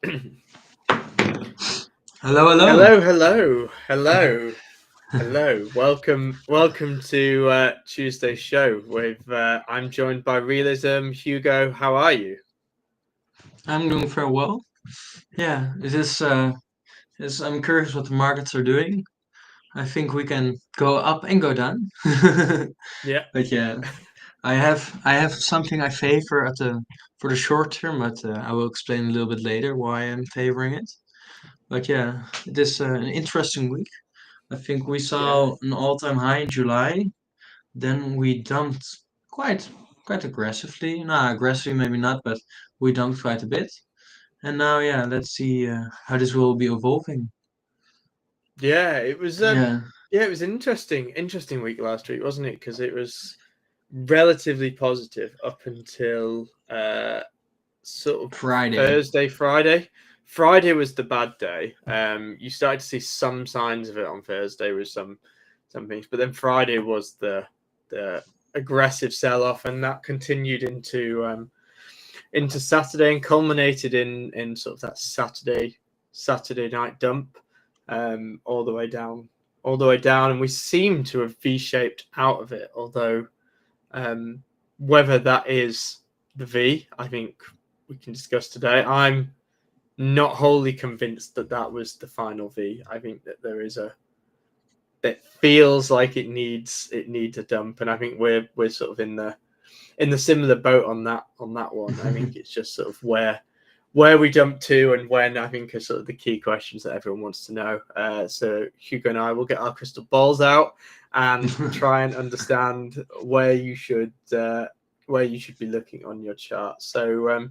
Hello, hello. Hello, hello, hello, hello. Welcome to Tuesday's show. I'm joined by Realism. Hugo, how are you? I'm doing very well. Yeah, I'm curious what the markets are doing. I think we can go up and go down. Yeah, But yeah, I have something I favor for the short term, but I will explain a little bit later why I'm favoring it. But yeah, it is an interesting week. I think we yeah, saw an all-time high in July. Then we dumped quite quite aggressively. Nah, aggressively maybe not, but we dumped quite a bit. And now, yeah, let's see how this will be evolving. yeah. It was Yeah, yeah, it was an interesting week last week, wasn't it? Because it was relatively positive up until sort of Friday. Thursday, Friday. Friday was the bad day. You started to see some signs of it on Thursday with some things, but then Friday was the aggressive sell off, and that continued into Saturday and culminated in sort of that Saturday night dump, all the way down, and we seem to have V-shaped out of it. Although um, whether that is the V, I think we can discuss today. I'm not wholly convinced that that was the final V. I think that there is a that feels like it needs a dump, and I think we're sort of in the similar boat on that one. I think it's just sort of where we jump to and when, I think, are sort of the key questions that everyone wants to know. So Hugo and I will get our crystal balls out and try and understand where you should be looking on your chart. So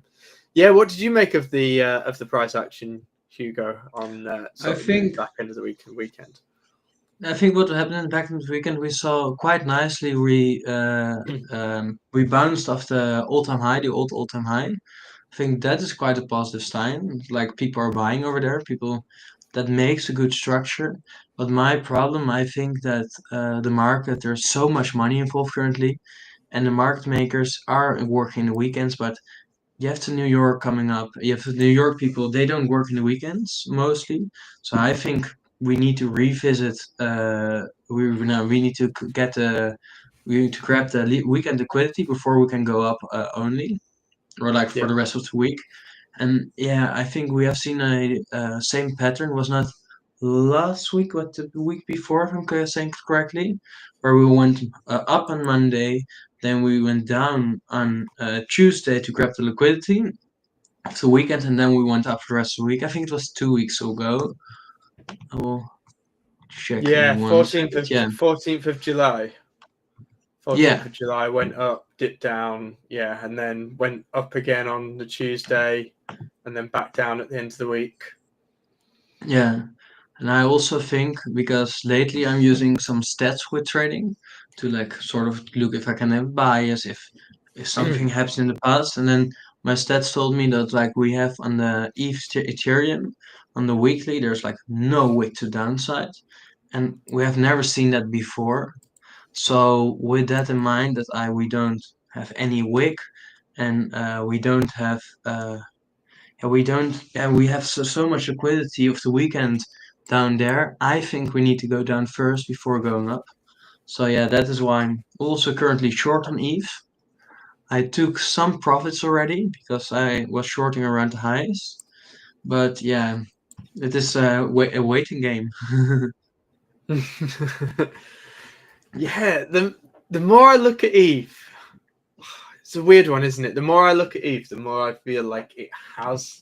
yeah, what did you make of the price action, Hugo, on I sort of the think back end of the weekend? I think what happened back in the weekend we saw quite nicely we bounced off the all-time high, the all-time high. I think that is quite a positive sign. Like people are buying over there, people that makes a good structure. But my problem, I think that the market, there's so much money involved currently, and the market makers are working the weekends, but you have to New York coming up. You have the New York people, they don't work in the weekends mostly. So I think we need to revisit we need to we need to grab the weekend liquidity before we can go up only or like for Yeah, the rest of the week. And yeah, I think we have seen a same pattern was not last week, but the week before, if I'm saying correctly, where we went up on Monday, then we went down on Tuesday to grab the liquidity of the weekend, and then we went up for the rest of the week. I think it was 2 weeks ago. I will check yeah. in one 14th second. of Yeah, 14th of July. 14th yeah, of July went up, dipped down, yeah, and then went up again on the Tuesday, and then back down at the end of the week. yeah. And I also think because lately I'm using some stats with trading to like sort of look if I can have bias, if something happens in the past, and then my stats told me that like we have on the Ethereum on the weekly there's like no wick to downside, and we have never seen that before. So with that in mind, that I we don't have any wick, and we don't have we don't we have so much liquidity of the weekend down there. I think we need to go down first before going up. So yeah, that is why I'm also currently short on ETH. I took some profits already because I was shorting around the highs. But yeah, it is a waiting game. Yeah, the more I look at Eve, it's a weird one, isn't it? The more I look at Eve, the more I feel like it has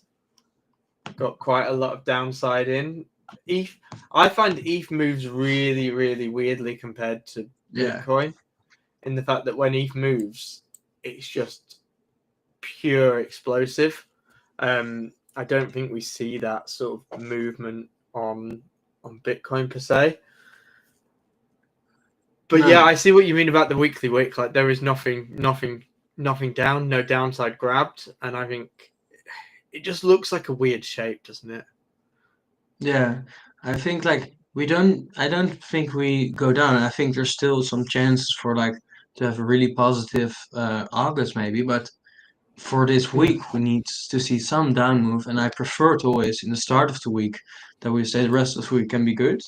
got quite a lot of downside in. Eve, I find Eve moves really, really weirdly compared to Yeah. Bitcoin, in the fact that when Eve moves, it's just pure explosive. I don't think we see that sort of movement on Bitcoin per se. But yeah, No. I see what you mean about the weekly wick. Like there is nothing down, no downside grabbed, and I think it just looks like a weird shape, doesn't it? Yeah. I think like I don't think we go down. I think there's still some chances for like to have a really positive August maybe, but for this week we need to see some down move, and I prefer it always in the start of the week that we say the rest of the week can be good.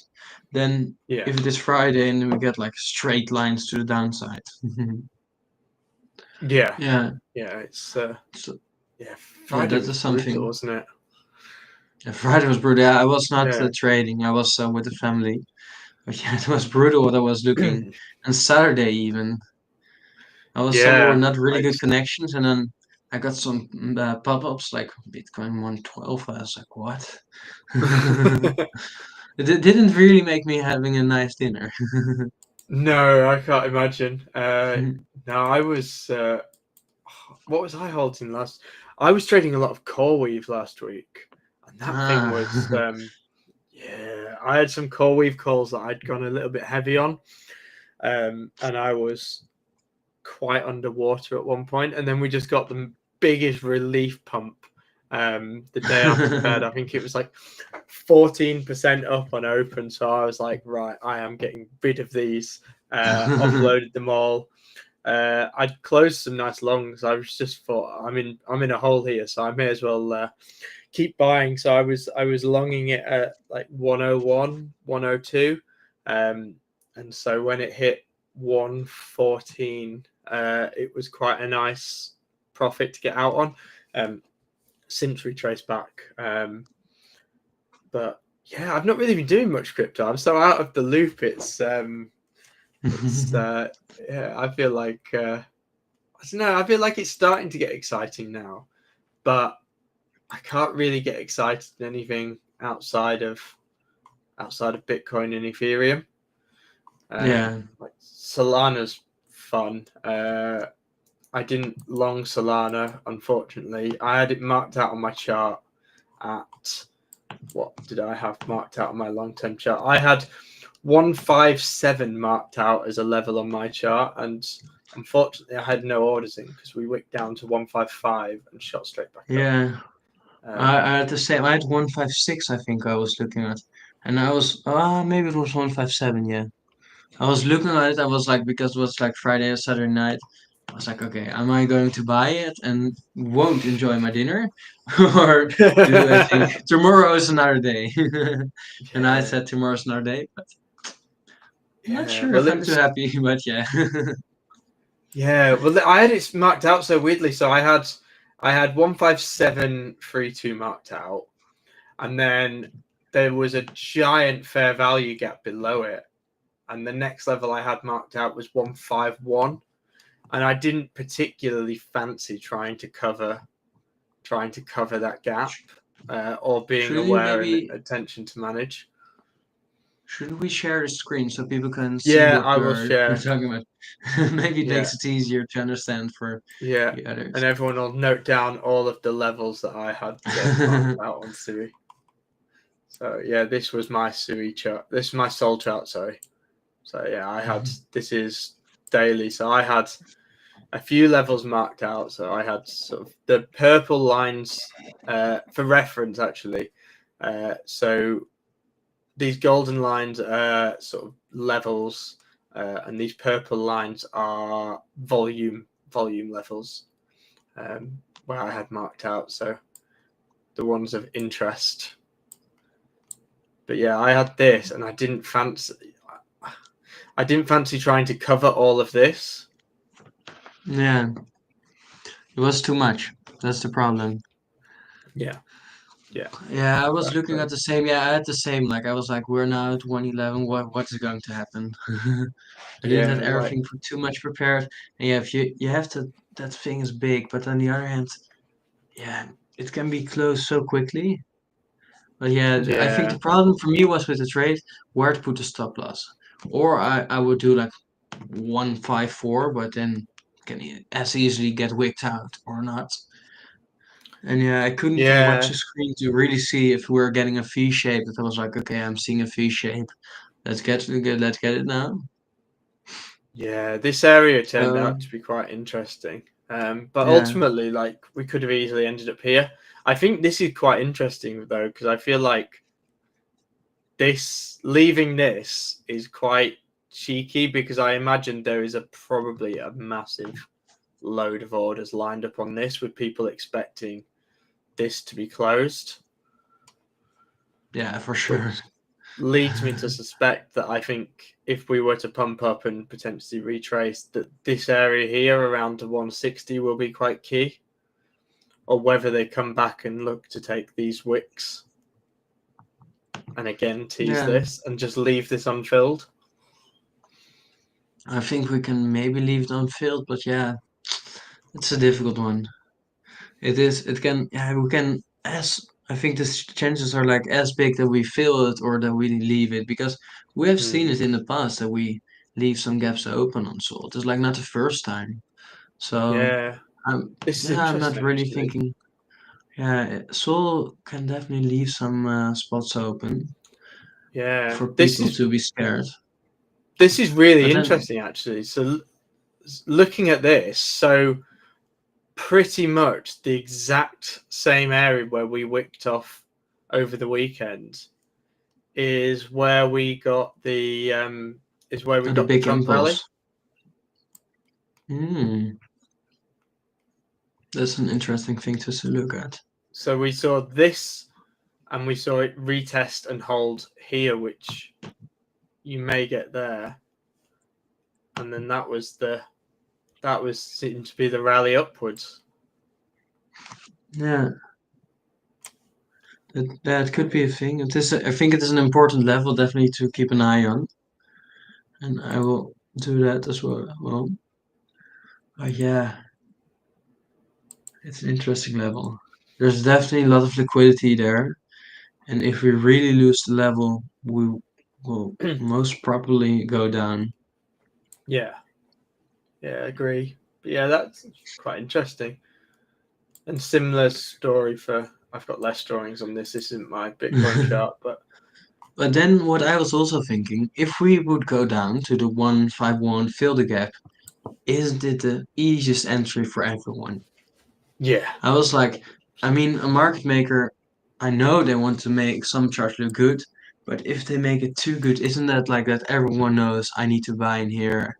Then Yeah, if it is Friday and we get like straight lines to the downside. yeah, Yeah, yeah. It's so yeah. yeah, Friday that was is brutal, something. wasn't it? Yeah, Friday was brutal. Yeah, I was not Yeah. trading. I was with the family. But yeah, it was brutal what I was looking. And Saturday even, I was somewhere Yeah, not really I good connections, and then I got some pop-ups like Bitcoin 112. I was like, what? It didn't really make me having a nice dinner. no, I can't imagine. No, I was. What was I holding last? I was trading a lot of core weave last week, and that thing was. Ah, Yeah, I had some core weave calls that I'd gone a little bit heavy on, and I was quite underwater at one point, and then we just got the biggest relief pump the day after Fed. I think it was like 14% up on open, so I was like, right, I am getting rid of these. Offloaded them all. I'd closed some nice longs. I was just thought I'm in a hole here, so I may as well keep buying. So I was longing it at like 101, 102, and so when it hit 114, it was quite a nice profit to get out on. Since we trace back, but yeah, I've not really been doing much crypto. I'm so out of the loop. It's yeah. I feel like I don't know. I feel like it's starting to get exciting now, but I can't really get excited in anything outside of Bitcoin and Ethereum. yeah, Like Solana's fun. I didn't long Solana, unfortunately. I had it marked out on my chart at what did I have marked out on my long-term chart? I had 157 marked out as a level on my chart, and unfortunately, I had no orders in because we wicked down to 155 and shot straight back up. yeah. I had the same. I had 156. I think I was looking at, and I was maybe it was 157. Yeah, I was looking at it. I was like, because it was like Friday or Saturday night. I was like, okay, am I going to buy it and won't enjoy my dinner, or do I think tomorrow is another day? And I Yeah, said tomorrow's another day, but I'm not yeah. sure Well, if it I'm too was. happy. But yeah, Yeah, well, I had it marked out so weirdly. So I had 15732 marked out, and then there was a giant fair value gap below it, and the next level I had marked out was 151, and I didn't particularly fancy trying to cover that gap, or being should you aware and maybe attention to manage. should we share the screen so people can see Yeah, what I will we're share. talking about? Maybe it Yeah, makes it easier to understand for yeah, the and others. everyone will note down all of the levels that I had marked out on Sui. So yeah, this was my Sui chart. This is my soul chart. Sorry. So yeah, I had this is daily. So I had a few levels marked out. So I had sort of the purple lines for reference actually. So these golden lines are sort of levels, and these purple lines are volume levels, where I had marked out. So the ones of interest. But yeah, I had this, and I didn't fancy trying to cover all of this. Yeah, it was too much. That's the problem. Yeah, yeah, Yeah, I was looking at exactly. the same. Yeah, I had the same. Like I was like, we're now at 111. What is going to happen? I didn't have Yeah, like everything for too much prepared. And yeah, if you have to, that thing is big. But on the other hand, yeah, it can be closed so quickly. But yeah, I think yeah, the problem for me was with the trade where to put the stop loss. Or I would do like 154, but then can as easily get wicked out or not. And yeah, I couldn't watch yeah, the screen to really see if we were getting a V shape. That I was like, okay, I'm seeing a V shape. Let's get it now. yeah. This area turned So out to be quite interesting. But yeah, ultimately, like we could have easily ended up here. I think this is quite interesting though, because I feel like this leaving this is quite cheeky because I imagine there is probably a massive load of orders lined up on this, with people expecting this to be closed. Yeah, for sure. Which leads me to suspect that I think if we were to pump up and potentially retrace, that this area here around the 160 will be quite key, or whether they come back and look to take these wicks and again tease this and just leave this unfilled. I think we can maybe leave it unfilled, but yeah, it's a difficult one. It is. It can. Yeah, we can. As I think the chances are like as big that we fill it or that we leave it, because we have seen it in the past that we leave some gaps open on Salt. It's like not the first time. So Yeah, this is I'm not interesting really actually. thinking. Yeah, Sol can definitely leave some spots open Yeah, for people to be scared. this is really But then, interesting actually. So looking at this, so pretty much the exact same area where we wicked off over the weekend is where we got the the big Trump rally. impulse. Hmm, that's an interesting thing to look at. So we saw this, and we saw it retest and hold here, which you may get there, and then that was seemed to be the rally upwards. Yeah, that could be a thing. It is. I think it is an important level definitely to keep an eye on, and I will do that as well. Well, yeah, it's an interesting level. There's definitely a lot of liquidity there, and if we really lose the level, we will most probably go down. Yeah, yeah, agree. But yeah, that's quite interesting. And similar story for, I've got less drawings on this. This isn't my Bitcoin chart, but But then what I was also thinking, if we would go down to the 151, fill the gap, isn't it the easiest entry for everyone? yeah, I was like, I mean, a market maker, I know they want to make some charts look good, but if they make it too good, isn't that like that everyone knows I need to buy in here?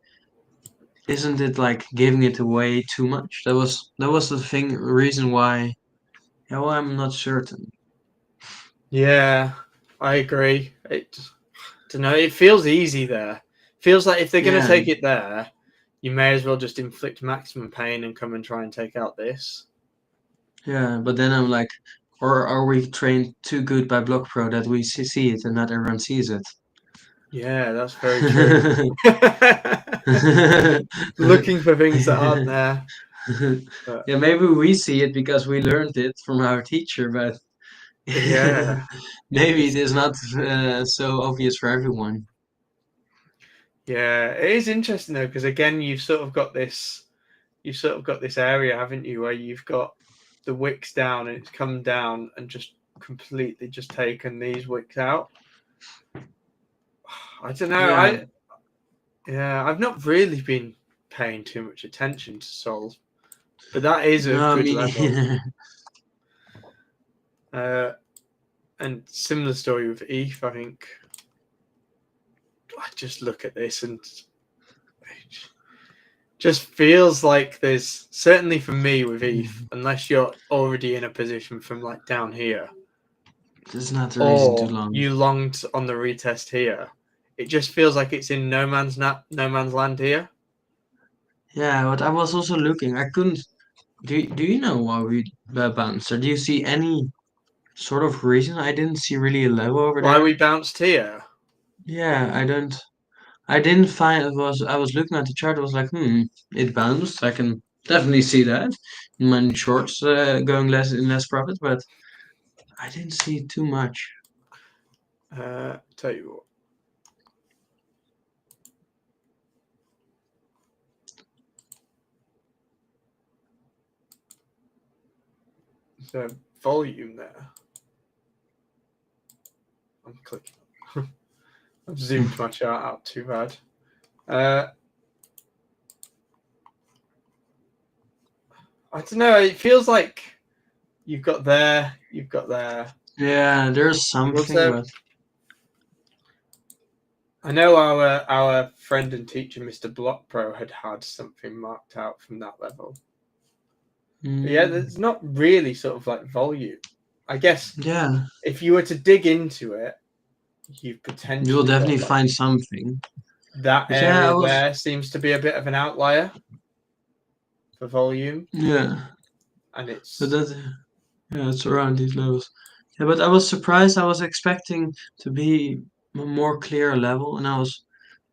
Isn't it like giving it away too much? That was the thing reason why. Yeah, well, I'm not certain. yeah, I agree. It, don't know. It feels easy there. Feels like if they're going to Yeah, take it there, you may as well just inflict maximum pain and come and try and take out this. yeah, but then I'm like, or are we trained too good by Block Pro that we see it and not everyone sees it? Yeah, that's very true. Looking for things that aren't there. But Yeah, maybe we see it because we learned it from our teacher, but yeah, maybe it it's is not so obvious for everyone. yeah, it is interesting though, because again, you've sort of got this area, haven't you, where you've got the wicks down and it's come down and just completely just taken these wicks out. I don't know. Yeah, I've not really been paying too much attention to Sol, but that is a no, good me level. neither. And similar story with ETH. I think I just look at this and it just feels like there's, certainly for me with ETH, unless you're already in a position from like down here, There's not a reason too or long. you longed on the retest here, it just feels like it's in no man's land here. Yeah, but I was also looking. I couldn't. Do you know why we bounced? Or do you see any sort of reason? I didn't see really a level over Why we there. bounced here? Yeah, I don't. I didn't find it was. I was looking at the chart. I was like, it bounced. I can definitely see that. My shorts going less in less profit, but I didn't see too much. Tell you what. The volume there. I'm clicking. I've zoomed my chart out too bad. I don't know. It feels like you've got there. You've got there. Yeah, there's Was something, there? but I know our friend and teacher, Mr. Block Pro, had something marked out from that level. But yeah, there's not really sort of like volume. I guess Yeah, if you were to dig into it, you've you'll potentially definitely got like find something. that But yeah, I area was there seems to be a bit of an outlier for volume, yeah, and but it's that yeah, it's around these levels. Yeah, but I was surprised. I was expecting to be a more clear level, and I was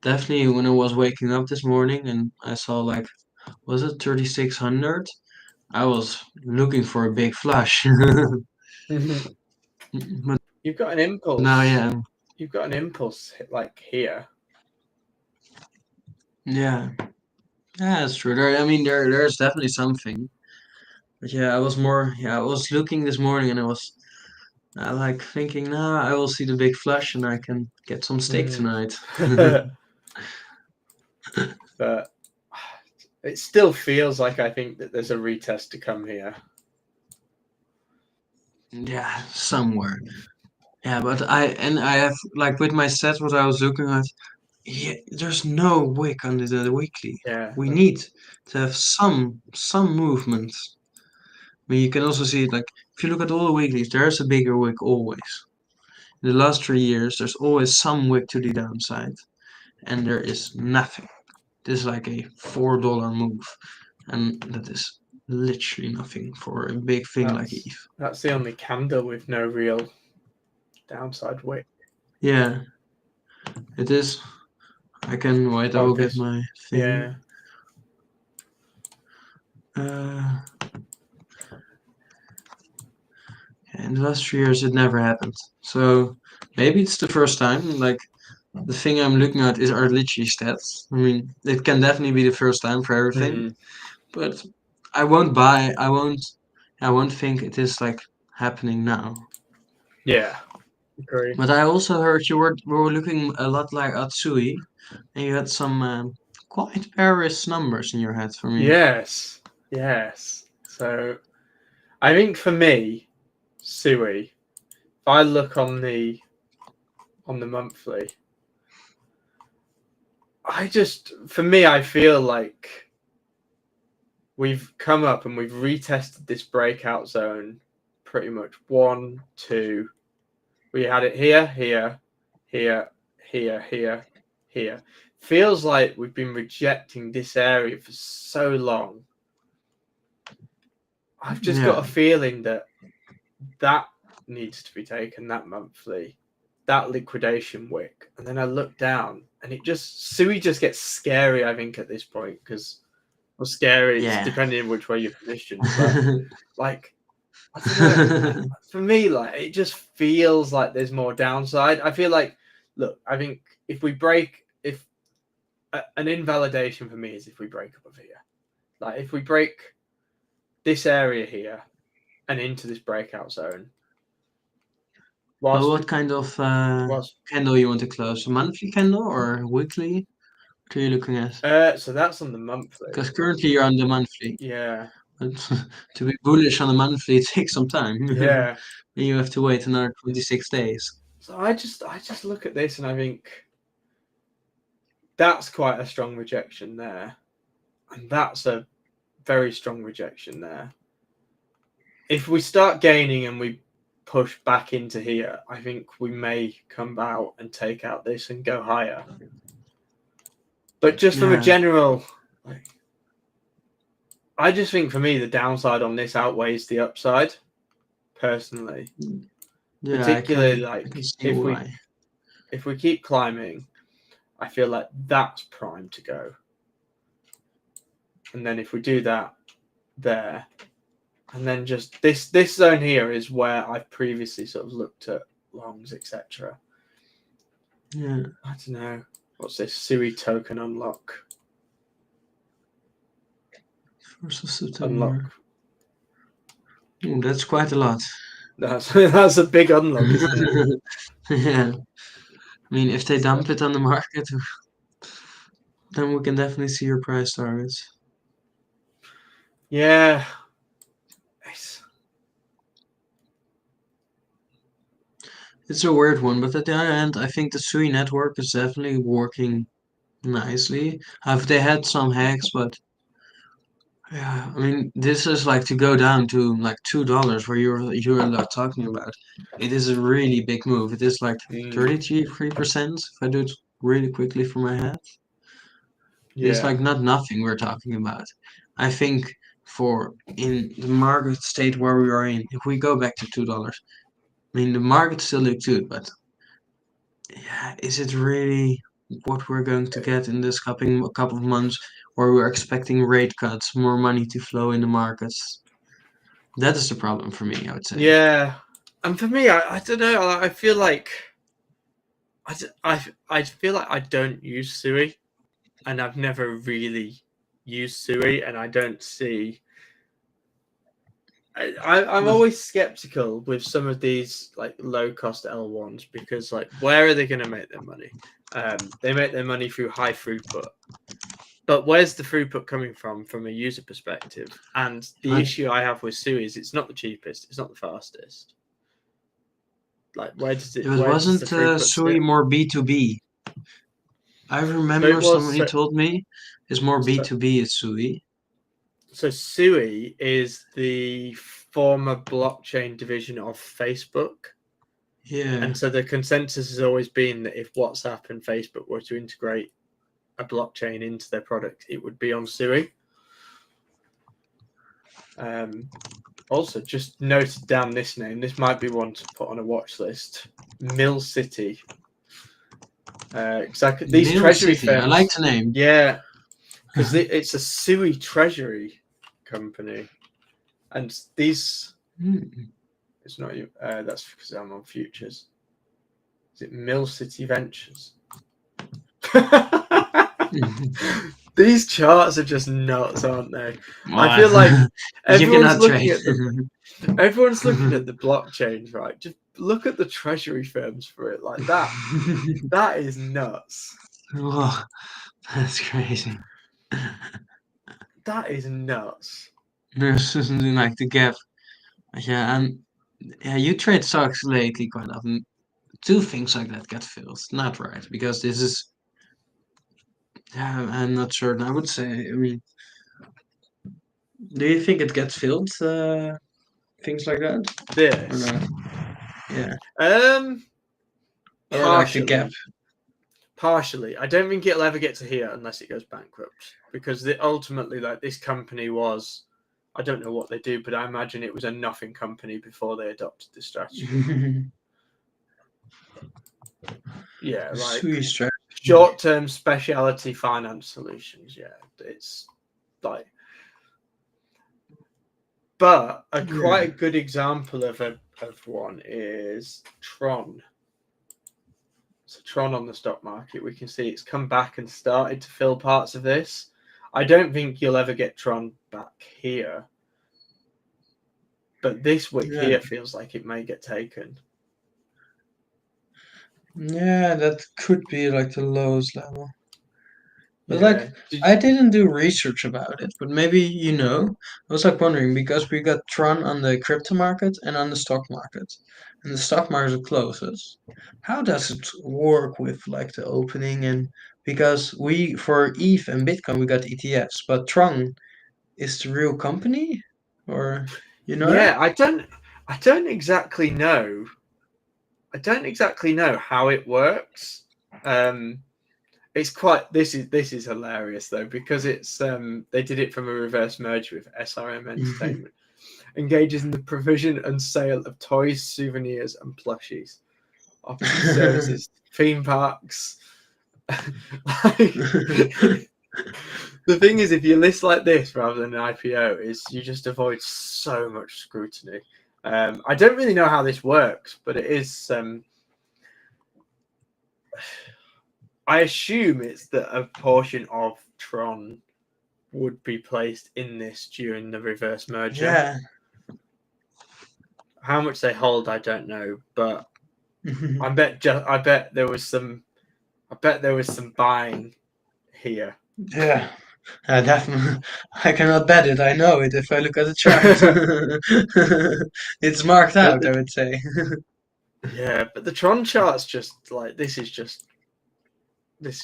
definitely when I was waking up this morning and I saw like was it 3600? I was looking for a big flush. But you've got an now, impulse. yeah, You've got an impulse like here. yeah, yeah, it's true. I mean, there's definitely something. But yeah, I was looking this morning and I like thinking, nah, I will see the big flush and I can get some steak Mm. tonight. But it still feels like I think that there's a retest to come here. Yeah, somewhere. Yeah, but I have like with my sets what I was looking at. Yeah, there's no wick under the weekly. Yeah. We need to have some movement. I mean, you can also see it like if you look at all the weeklies, there's a bigger wick always. In the last 3 years, there's always some wick to the downside, and there is nothing. This is like a $4 move, and that is literally nothing for a big thing like That's ETH. that's the only candle with no real downside wick. Yeah, it is. I can wait. I Oh, will get this. my thing. Yeah. Uh, in the last 3 years, it never happened. So maybe it's the first time. Like the thing I'm looking at is are literally stats. I mean, it can definitely be the first time for everything, Mm. but I won't buy. I won't think it is like happening now. Yeah. Agree. But I also heard you were looking a lot like Atsui, and you had some quite various numbers in your head for me. Yes. Yes. So I think for me, Sui, if I look on the monthly, for me, I feel like we've come up and we've retested this breakout zone pretty much one, two. We had it here, here, here, here, here, here. Feels like we've been rejecting this area for so long. I've just got a Yeah, feeling that that needs to be taken, that monthly, that liquidation wick. And then I look down and Sui just gets scary, I think, at this point, because, well, scary, it's yeah. depending on which way you're positioned, but like, I don't know. For me, like, it just feels like there's more downside. I feel like, look, I think if we break, if an invalidation for me is if we break above here, like if we break this area here and into this breakout zone, Well, whilst we, what kind of whilst, candle you want to close? A monthly candle or weekly? What are you looking at? so that's on the monthly. Because currently you're on the monthly, Yeah, but to be bullish on the monthly, it takes some time. yeah. And you have to wait another 26 days. So I just look at this and I think that's quite a strong rejection there, and that's a very strong rejection there. If we start gaining and we push back into here, I think we may come out and take out this and go higher. But just from a Yeah, general, like, I just think for me the downside on this outweighs the upside personally. yeah, Particularly I can like see why. if we keep climbing, I feel like that's prime to go. And then if we do that there, and then just this zone here is where I've previously sort of looked at longs, etc. Yeah, I don't know. What's this? Sui token unlock. 1st of September. Unlock. Ooh, that's quite a lot. That's a big unlock, isn't it? Yeah, I mean, if they dump it on the market, then we can definitely see your price targets. Yeah. It's, It's a weird one, but at the other end, I think the Sui network is definitely working nicely. Have they had some hacks, but yeah, I mean, this is like to go down to like $2 where you're not talking about. It is a really big move. It is like Mm, 33%, if I do it really quickly from my head. It's yeah, like not nothing we're talking about. I think for in the market state where we are in, if we go back to $2, I mean the market still looks good, but yeah, is it really what we're going to get in this couple of months where we're expecting rate cuts, more money to flow in the markets? That is the problem for me, I would say. yeah. And for me, I don't know. I feel like I feel like I don't use Sui, and I've never really used Sui, and I don't see. I'm But always skeptical with some of these like low cost L1s because like where are they going to make their money? They make their money through high throughput, but where's the throughput coming from a user perspective? And the but, issue I have with Sui is it's not the cheapest, it's not the fastest. Like but where does the wasn't throughput Sui sit? more B2B? I So it remember was somebody told me it's more so, B2B at Sui. so Sui is the former blockchain division of Facebook. Yeah. And so the consensus has always been that if WhatsApp and Facebook were to integrate a blockchain into their product, it would be on Sui. Um, Also, just noted down this name. This might be one to put on a watch list. Mill City. Exactly. These Mill treasury City. I like firms. the name. Yeah, because it's a Sui treasury company, and these. Hmm. It's not you. That's because I'm on futures. Is it Mill City Ventures? These charts are just nuts, aren't they? I feel like Well, you everyone's cannot trade. looking at the everyone's looking at the blockchains, right? Just look at the treasury firms for it like that. That is nuts. Oh, that's crazy. That is nuts. There's something like the gap. Yeah, and yeah, you trade stocks lately quite often. Two things like that get filled. Not right, because this is. Yeah, I'm not certain. I would say. I mean, do you think it gets filled? Things like that, or This, not? Yeah, um, or like the gap. partially, partially. I don't think it'll ever get to here unless it goes bankrupt because ultimately, like this company was. I don't know what they do, but I imagine it was a nothing company before they adopted this strategy. Yeah, like Sweet strategy. short-term specialty finance solutions. Yeah, it's like, but a Yeah. quite a good example of one is Tron. So Tron on the stock market, we can see it's come back and started to fill parts of this. I don't think you'll ever get Tron back here, but this wick Yeah. here feels like it may get taken. Yeah, that could be like the lowest level. But like, Yeah. Did I didn't do research about it, but maybe you know. I was like wondering because we got Tron on the crypto market and on the stock market, and the stock market closes. How does it work with like the opening and because we for ETH and Bitcoin we got ETFs, but Tron is the real company, or you know that? yeah, I don't exactly know. I don't exactly know how it works. Um, it's quite this is hilarious though because it's they did it from a reverse merger with SRM Entertainment. Engages in the provision and sale of toys, souvenirs, and plushies. Offers its services, theme parks. Like, the thing is, if you list like this rather than an IPO, is you just avoid so much scrutiny. I don't really know how this works, but it is. I assume it's that a portion of Tron would be placed in this during the reverse merger. Yeah. How much they hold, I don't know, but I bet there was some. I bet there was some buying here. Yeah. Definitely. I cannot bet it. I know it if I look at the chart. It's marked But out, I the would say. Yeah, but the Tron chart's just like this is just like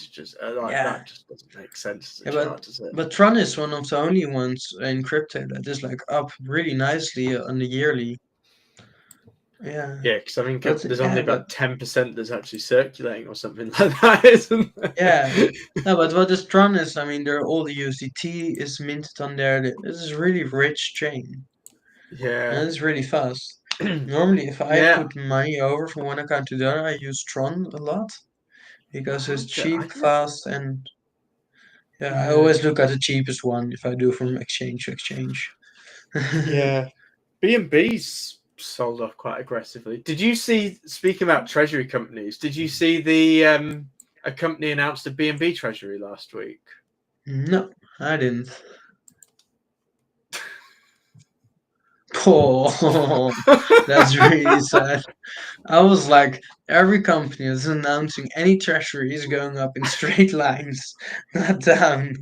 Yeah, that just doesn't make sense as a yeah, chart, does it? but Tron is one of the only ones in crypto that is like up really nicely on the yearly. Yeah, Yeah, because I think but there's only yeah, but about 10% that's actually circulating or something like that, isn't yeah, there? no, but what this Tron is, I mean, there all the USDT is minted on there. This is really rich chain, Yeah. and it's really fast. Normally, if I Yeah. put money over from one account to the other, I use Tron a lot because it's I cheap, never. fast, and yeah, I Yeah. always look at the cheapest one if I do from exchange to exchange. Yeah. B&B's sold off quite aggressively. Did you see, speaking about treasury companies, did you see the a company announced a B&B treasury last week? No, I didn't. Oh, that's really sad. I was like, every company is announcing any treasury is going up in straight lines, not down.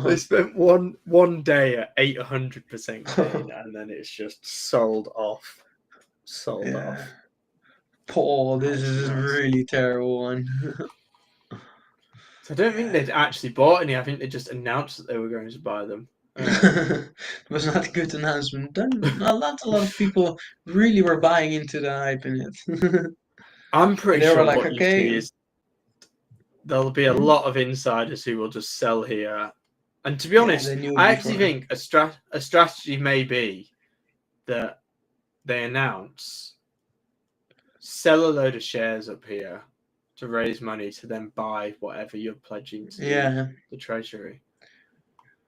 They spent one day at 800% gain, and then it's just sold off. Sold Yeah. off. Paul, this That's is a nuts. really terrible one. So I don't think Yeah. they'd actually bought any. I think they just announced that they were going to buy them. It was not a good announcement. Then a lot of people really were buying into the hype in it. I'm And pretty they were sure like, what you okay, see is there'll be a hmm, lot of insiders who will just sell here. And to be yeah, honest, they knew I actually before. think a strategy may be that they announce sell a load of shares up here to raise money to then buy whatever you're pledging to Yeah. the treasury.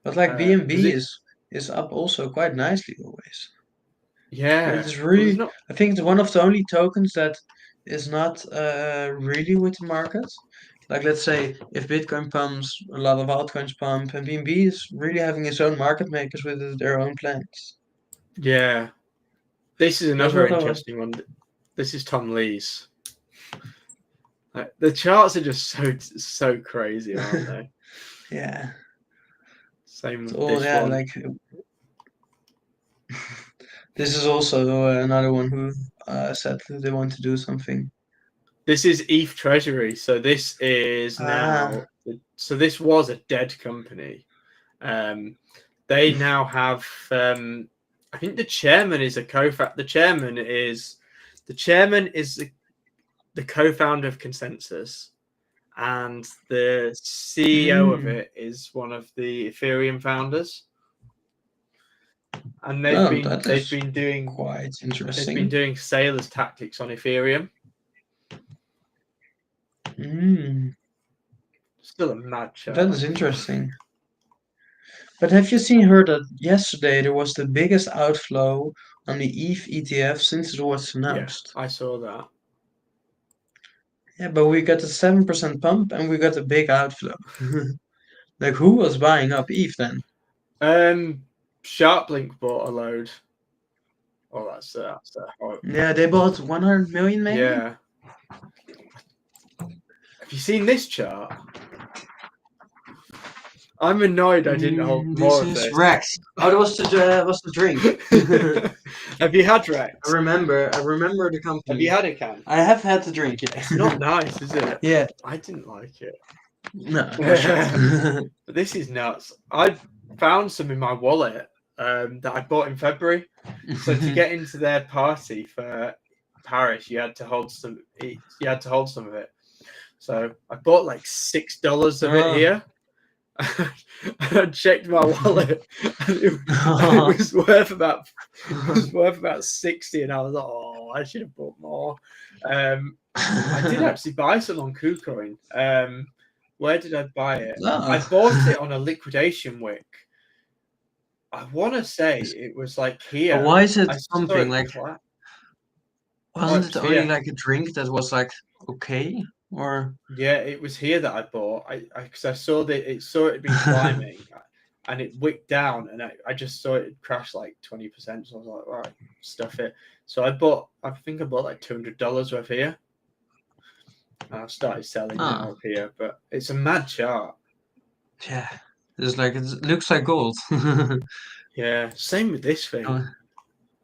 But like Because BNB it, is up also quite nicely always. But it yeah, is well, there's really, not, I think it's one of the only tokens that is not really with the market. Like let's say if Bitcoin pumps, a lot of altcoins pump, and BNB is really having its own market makers with their own plans. yeah. This is That's another what I was. interesting one. This is Tom Lee's. Like, the charts are just so crazy, aren't they? Yeah. Same with So this yeah, one. like this is also another one who said that they want to do something. This is ETH Treasury. So this is Ah. now. So this was a dead company. Um, they now have. I think the chairman is a co-founder. The chairman is the co-founder of Consensus, and the CEO of Mm. it is one of the Ethereum founders. And they've Oh, been that they've is been doing quite they've been interesting. doing sailors tactics on Ethereum. Mm. Still a mad That chart. is interesting. But have you seen heard that yesterday there was the biggest outflow on the ETH ETF since it was Yeah, announced? I saw that. Yeah, but we got a 7% pump and we got a big outflow. Like who was buying up ETH then? Sharplink bought a load. Oh, Yeah, they bought 100 million maybe? yeah. Have you seen this chart? I'm annoyed I didn't hold This more of is this. Rex. Oh, that was the drink. Have you had Rex? I remember the Have you company. had a can? I have had the drink, It's yeah. not nice, is it? Yeah, I didn't like it. no, it was shit. But this is nuts. I found some in my wallet that I bought in February. So to get into their party for Paris, you had to hold some. You had to hold some of it. So I bought like $6 of it Oh. here. I checked my wallet, and it was worth about 60, and I was like, oh, I should have bought more. I did actually buy some on KuCoin. Where did I buy it? I Oh. bought it on a liquidation wick. I want to say it was like But here. why is it I saw something it. like, Oh, wasn't it it was only here. like a drink that was like okay? Or Yeah, it was here that I bought. Because I saw that it had been climbing, and it wicked down, and I just saw it crash like 20%. So I was like, all right, stuff it. So I think I bought like $200 worth here. And I've started selling now ah, up here, but it's a mad chart. yeah. It's like it looks like gold. Yeah, same with this thing. Oh,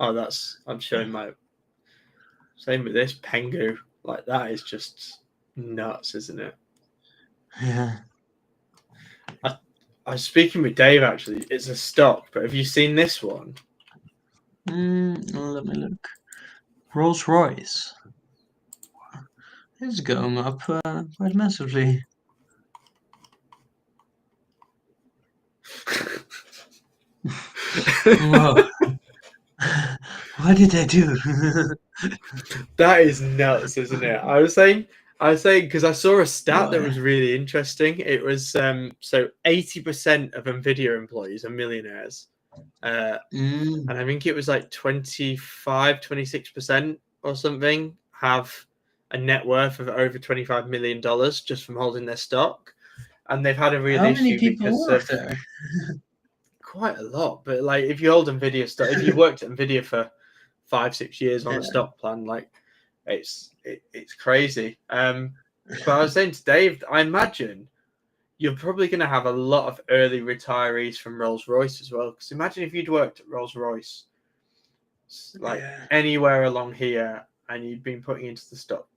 Oh, I'm showing my. Same with this Pengu. Like, that is just nuts, isn't it? Yeah. I was speaking with Dave, actually. It's a stock, but have you seen this one? Let me look. Rolls Royce. It's going up quite massively. Whoa. What did I do? That is nuts, isn't it? I was saying because I saw a stat that Why? was really interesting. It was so 80% of Nvidia employees are millionaires, Mm. and I think it was like 26% or something have a net worth of over $25 million just from holding their stock, and they've had a real How many issue people because work of there? quite a lot. But like, if you hold Nvidia stock, if you worked at Nvidia for 5-6 years on a Yeah. stock plan, like it's crazy. But I was saying to Dave, I imagine you're probably going to have a lot of early retirees from Rolls Royce as well. Because imagine if you'd worked at Rolls Royce, like Yeah. anywhere along here, and you'd been putting into the stock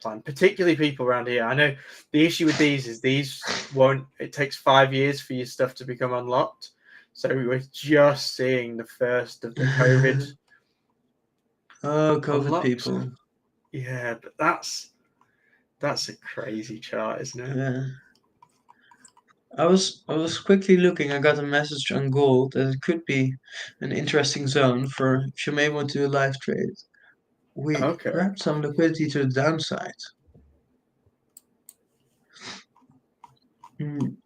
plan, particularly people around here. I know the issue with these is these won't. It takes 5 years for your stuff to become unlocked. So we're just seeing the first of the COVID Oh, COVID unlocks. people. Yeah, but that's a crazy chart, isn't it? Yeah. I was quickly looking. I got a message on gold that it could be an interesting zone for if you may want to do a live trade. We Okay. grabbed some liquidity to the downside. Mm,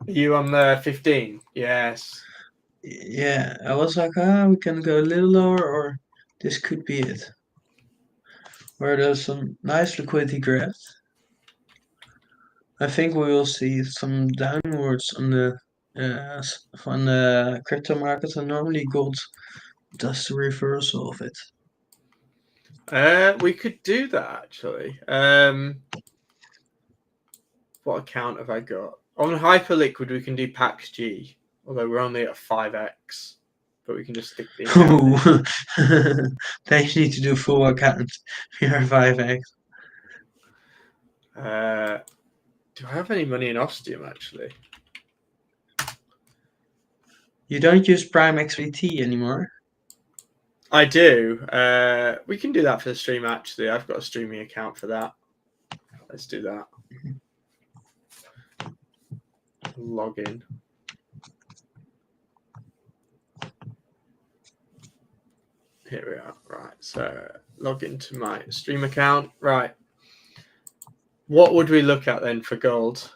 Are you on the 15? Yes. yeah, I was like, we can go a little lower, or this could be it. Where there's some nice liquidity grabs. I think we will see some downwards on the crypto markets, and normally gold does the reversal of it. We could do that actually. What account have I got? On Hyperliquid, we can do PAX G, although we're only at 5x, but we can just stick the account in. Ooh. They need to do full account. We are 5x. Do I have any money in Ostium actually? You don't use Prime XVT anymore. I do. We can do that for the stream actually. I've got a streaming account for that. Let's do that. Log in. Here we are. Right. So log into my stream account. Right. What would we look at then for gold?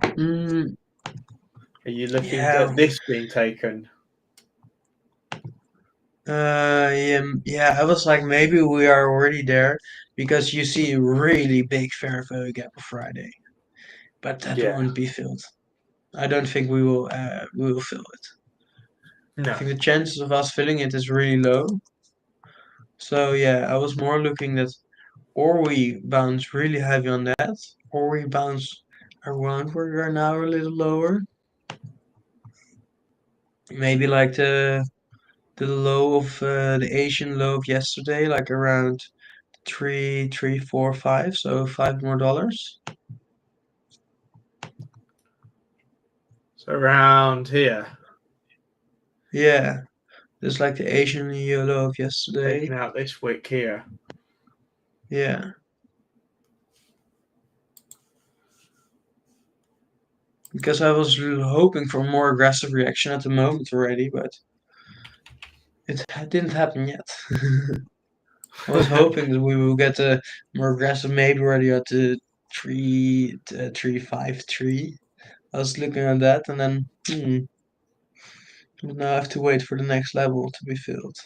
Mm, Are you looking yeah, at this being taken? yeah. I was like, maybe we are already there because you see a really big fair value gap on Friday, but that Yeah. won't be filled. I don't think we will fill it. I No. think the chances of us filling it is really low. So yeah, I was more looking at or we bounce really heavy on that, or we bounce around where we are now a little lower. Maybe like the low of the Asian low of yesterday, like around 3,345, so $5 more. So around here, Yeah, just like the Asian low of yesterday. taking out this wick here. Yeah, because I was hoping for a more aggressive reaction at the moment already, but it didn't happen yet. I was hoping that we will get a more aggressive, maybe already at the 353. I was looking at that, and then now I have to wait for the next level to be filled.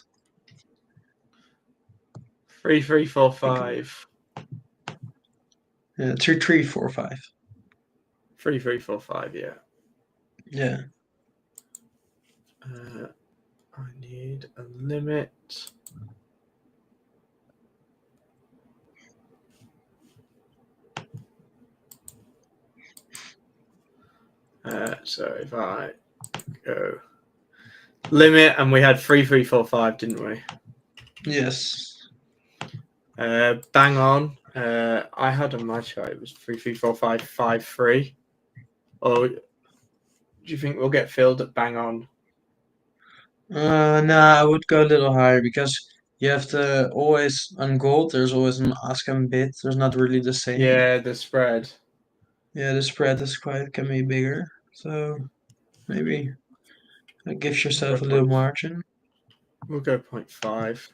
3345. 3,345. 3345, yeah. Yeah. I need a limit. So if I go limit, and we had 3345, didn't we? Yes. Bang on. I had on my chart it was 334553. Or do you think we'll get filled at bang on? No, I would go a little higher because you have to always on gold. There's always an ask and bid. There's not really the same. Yeah, the spread. Yeah, the spread is quite can be bigger. So maybe it gives We'll yourself go a little point. margin. We'll go 0.5.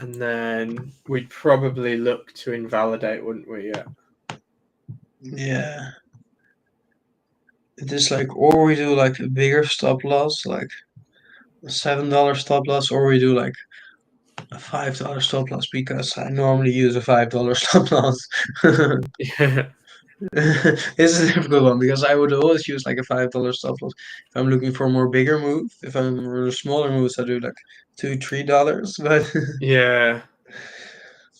And then we'd probably look to invalidate, wouldn't we? Yeah. Yeah. It is like, or we do like a bigger stop loss, like a $7 stop loss, or we do like a $5 stop loss because I normally use a $5 stop loss. Yeah. It's a difficult one because I would always use like a $5 stop loss if I'm looking for a more bigger move. If I'm for smaller moves, I do like $2, $3. But Yeah.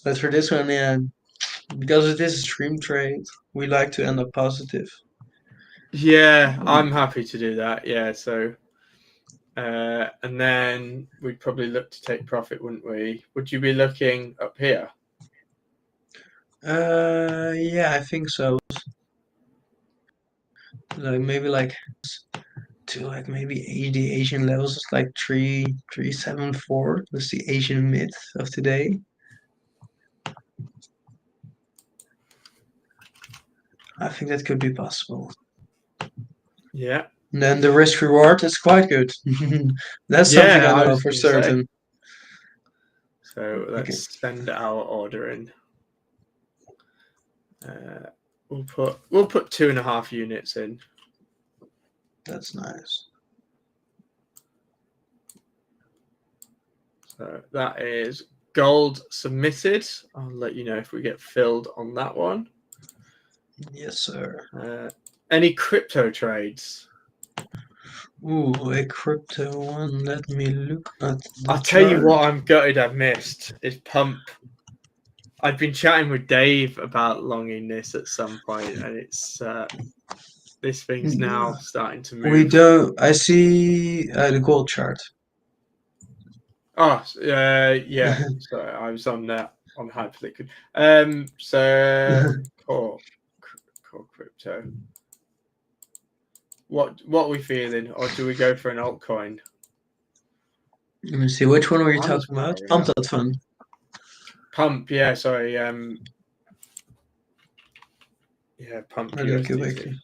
but for this one, yeah, because it is a stream trade, we like to end up positive. Yeah, I'm happy to do that. Yeah, so and then we'd probably look to take profit, wouldn't we? Would you be looking up here? Yeah, I think so. Like maybe like to like maybe 80 Asian levels, it's like 374. That's the Asian mid of today. I think that could be possible. Yeah. And then the risk reward is quite good. That's something I Yeah, I know was for going to say. certain. So Okay, let's send our order in. We'll put 2.5 units in. that's nice. So that is gold submitted. I'll let you know if we get filled on that one. Yes, sir. Any crypto trades? Ooh, a crypto one. Let me look at the I'll tell you chart. what I'm gutted I've missed is pump. I've been chatting with Dave about longing this at some point, and it's this thing's now starting to We move. don't. I see the gold chart. Oh, yeah. Sorry, I was on hyperliquid. So core crypto. What are we feeling, or do we go for an altcoin? Let me see. Which one were you Might as talking about? well, yeah. Pump fund. Pump, yeah. Sorry, yeah. Pump I look USDT. quickly.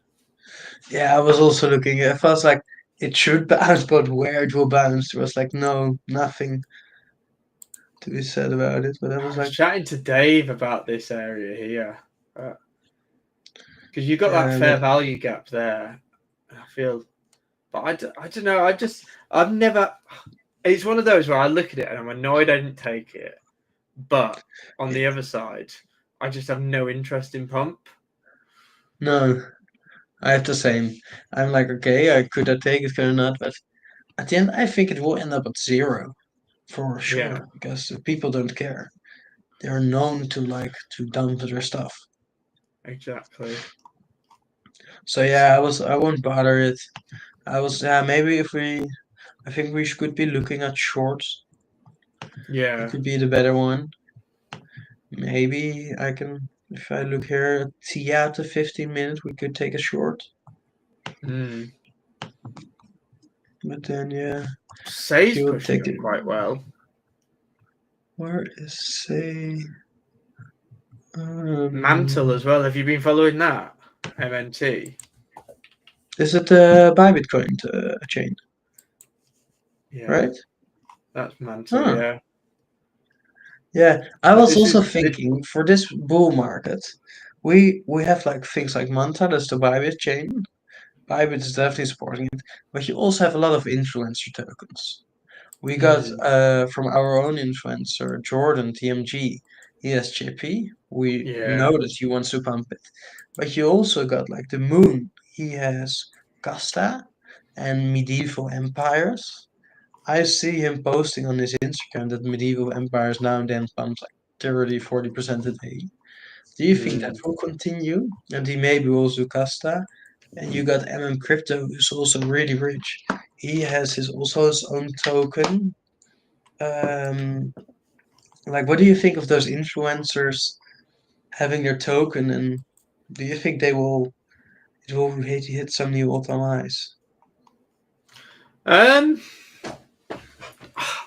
Yeah, I was also looking. It felt like it should bounce, but where it will bounce, there was like nothing to be said about it. But I I was was like, chatting to Dave about this area here because you got that yeah, fair but value gap there. I feel, but I don't know. I've never. It's one of those where I look at it and I'm annoyed I didn't take it, but on the other side, I just have no interest in pump. no, I have the same. I'm like, okay, I could I take it, could I not? But at the end, I think it will end up at zero for Yeah, sure because people don't care. They are known to like to dump their stuff. exactly. So yeah, I won't bother it. I was maybe if we I think we could be looking at shorts. It Yeah. could be the better one. Maybe I can if I look here at yeah to 15 minutes we could take a short. Mm. But then yeah, if Say's you would pushing take up the quite well. where is say Mantle as well. Have you been following that? MNT. is it the buy Bitcoin chain, Yeah, right? that's Mantle. Huh. Yeah, Yeah, I but was this also is it. thinking for this bull market, we have like things like Manta, that's the Bybit chain. Bybit is definitely supporting it, but you also have a lot of influencer tokens. We got Mm, from our own influencer Jordan TMG. He has Chippy. We know yeah. that he wants to pump it, but you also got like the Moon. He has Casta and Medieval Empires. I see him posting on his Instagram that Medieval Empires now and then pumps like 30, 40% a day. Do you think that will continue? And he maybe will Zoocasta. And you got Crypto, who's also really rich. He has his own token. Um, like, what do you think of those influencers having their token? And do you think it will hit some new all-time highs? Um,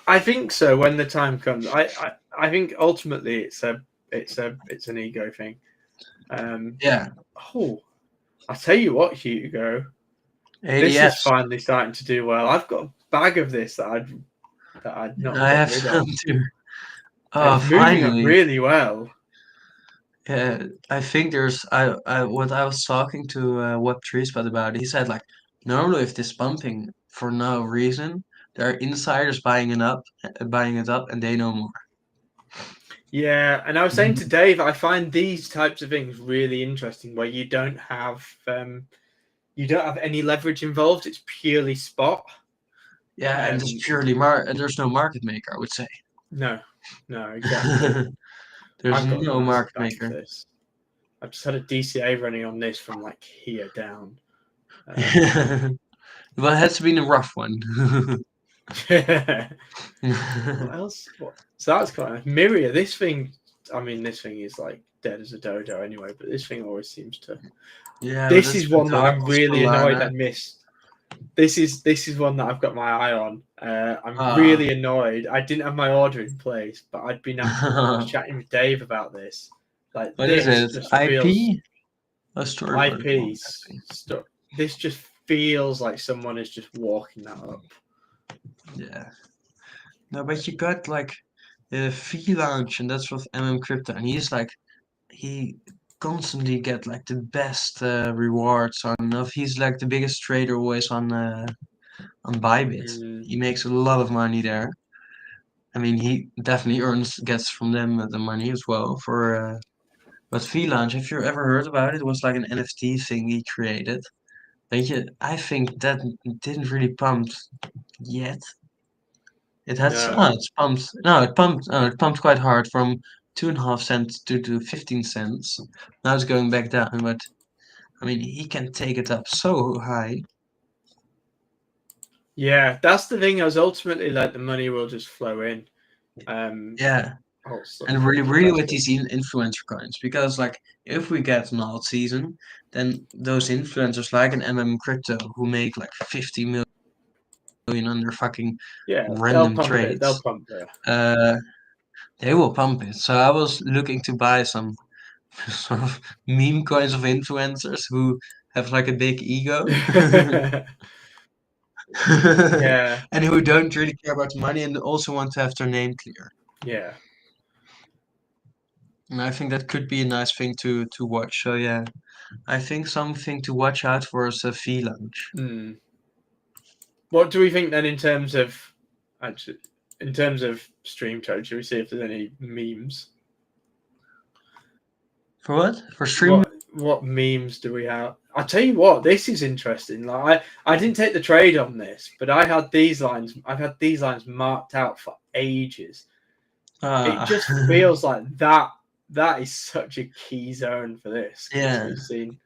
I think so when the time comes. I think ultimately it's an ego thing. Um, Yeah, oh, I tell you what, Hugo, this is ADS. finally starting to do well. I've got a bag of this that I'd not I got have rid some of. too. And Oh, it's moving up finally. really well. Yeah, I think what I was talking to Web3 Spot about, he said like normally if this pumping for no reason, there are insiders buying it up and they know more. Yeah, and I was saying to Dave, I find these types of things really interesting, where you don't have any leverage involved. It's purely spot. Yeah, and Um, there's no market maker, I would say. no, no, exactly. There's I've got a no massive market bag of maker. this. I've just had a DCA running on this from like here down. Well, it has to be a rough one. What else? What? So that's quite nice. Miria. This thing. I mean, this thing is like dead as a dodo anyway. But this thing always seems to. Yeah, but This that's is one that I'm Pantora, really annoyed Solana. I missed. This is one that I've got my eye on. I'm Ah. really annoyed. I didn't have my order in place, but I was chatting with Dave about this. Like What is this it? just feels IP? A story protocol. IPs stuff. This just feels like someone is just walking that up. Yeah. No, but you got like the fee launch, and that's with Crypto, and he constantly get like the best rewards on. Of He's like the biggest trader always on Bybit. Mm, He makes a lot of money there. I mean, he definitely gets from them the money as well for. But fee launch, if you ever heard about it, it was like an NFT thing he created. Weet je, I think that didn't really pump yet. no. It's pumped. No, it pumped quite hard from 2.5 cents to 15 cents. Now it's going back down, but I mean, he can take it up so high. Yeah, that's the thing. As ultimately, like the money will just flow in. Um, Yeah, also, and really, really that's with good. these influencer coins, because like if we get an alt season, then those influencers like an Crypto who make like 50 million on their fucking Yeah, they'll random pump it. They'll trades, pump it. uh, they will pump it. So I was looking to buy some sort of meme coins of influencers who have like a big ego Yeah, and who don't really care about money and also want to have their name clear. yeah. And I think that could be a nice thing to watch. So yeah, I think something to watch out for is a fee launch. Mm. What do we think then actually in terms of stream code? Should we see if there's any memes? For what? For stream? What memes do we have? I tell you what, this is interesting. Like I didn't take the trade on this, but I had these lines. I've had these lines marked out for ages. It Uh, just feels like that. That is such a key zone for this because yeah. we've seen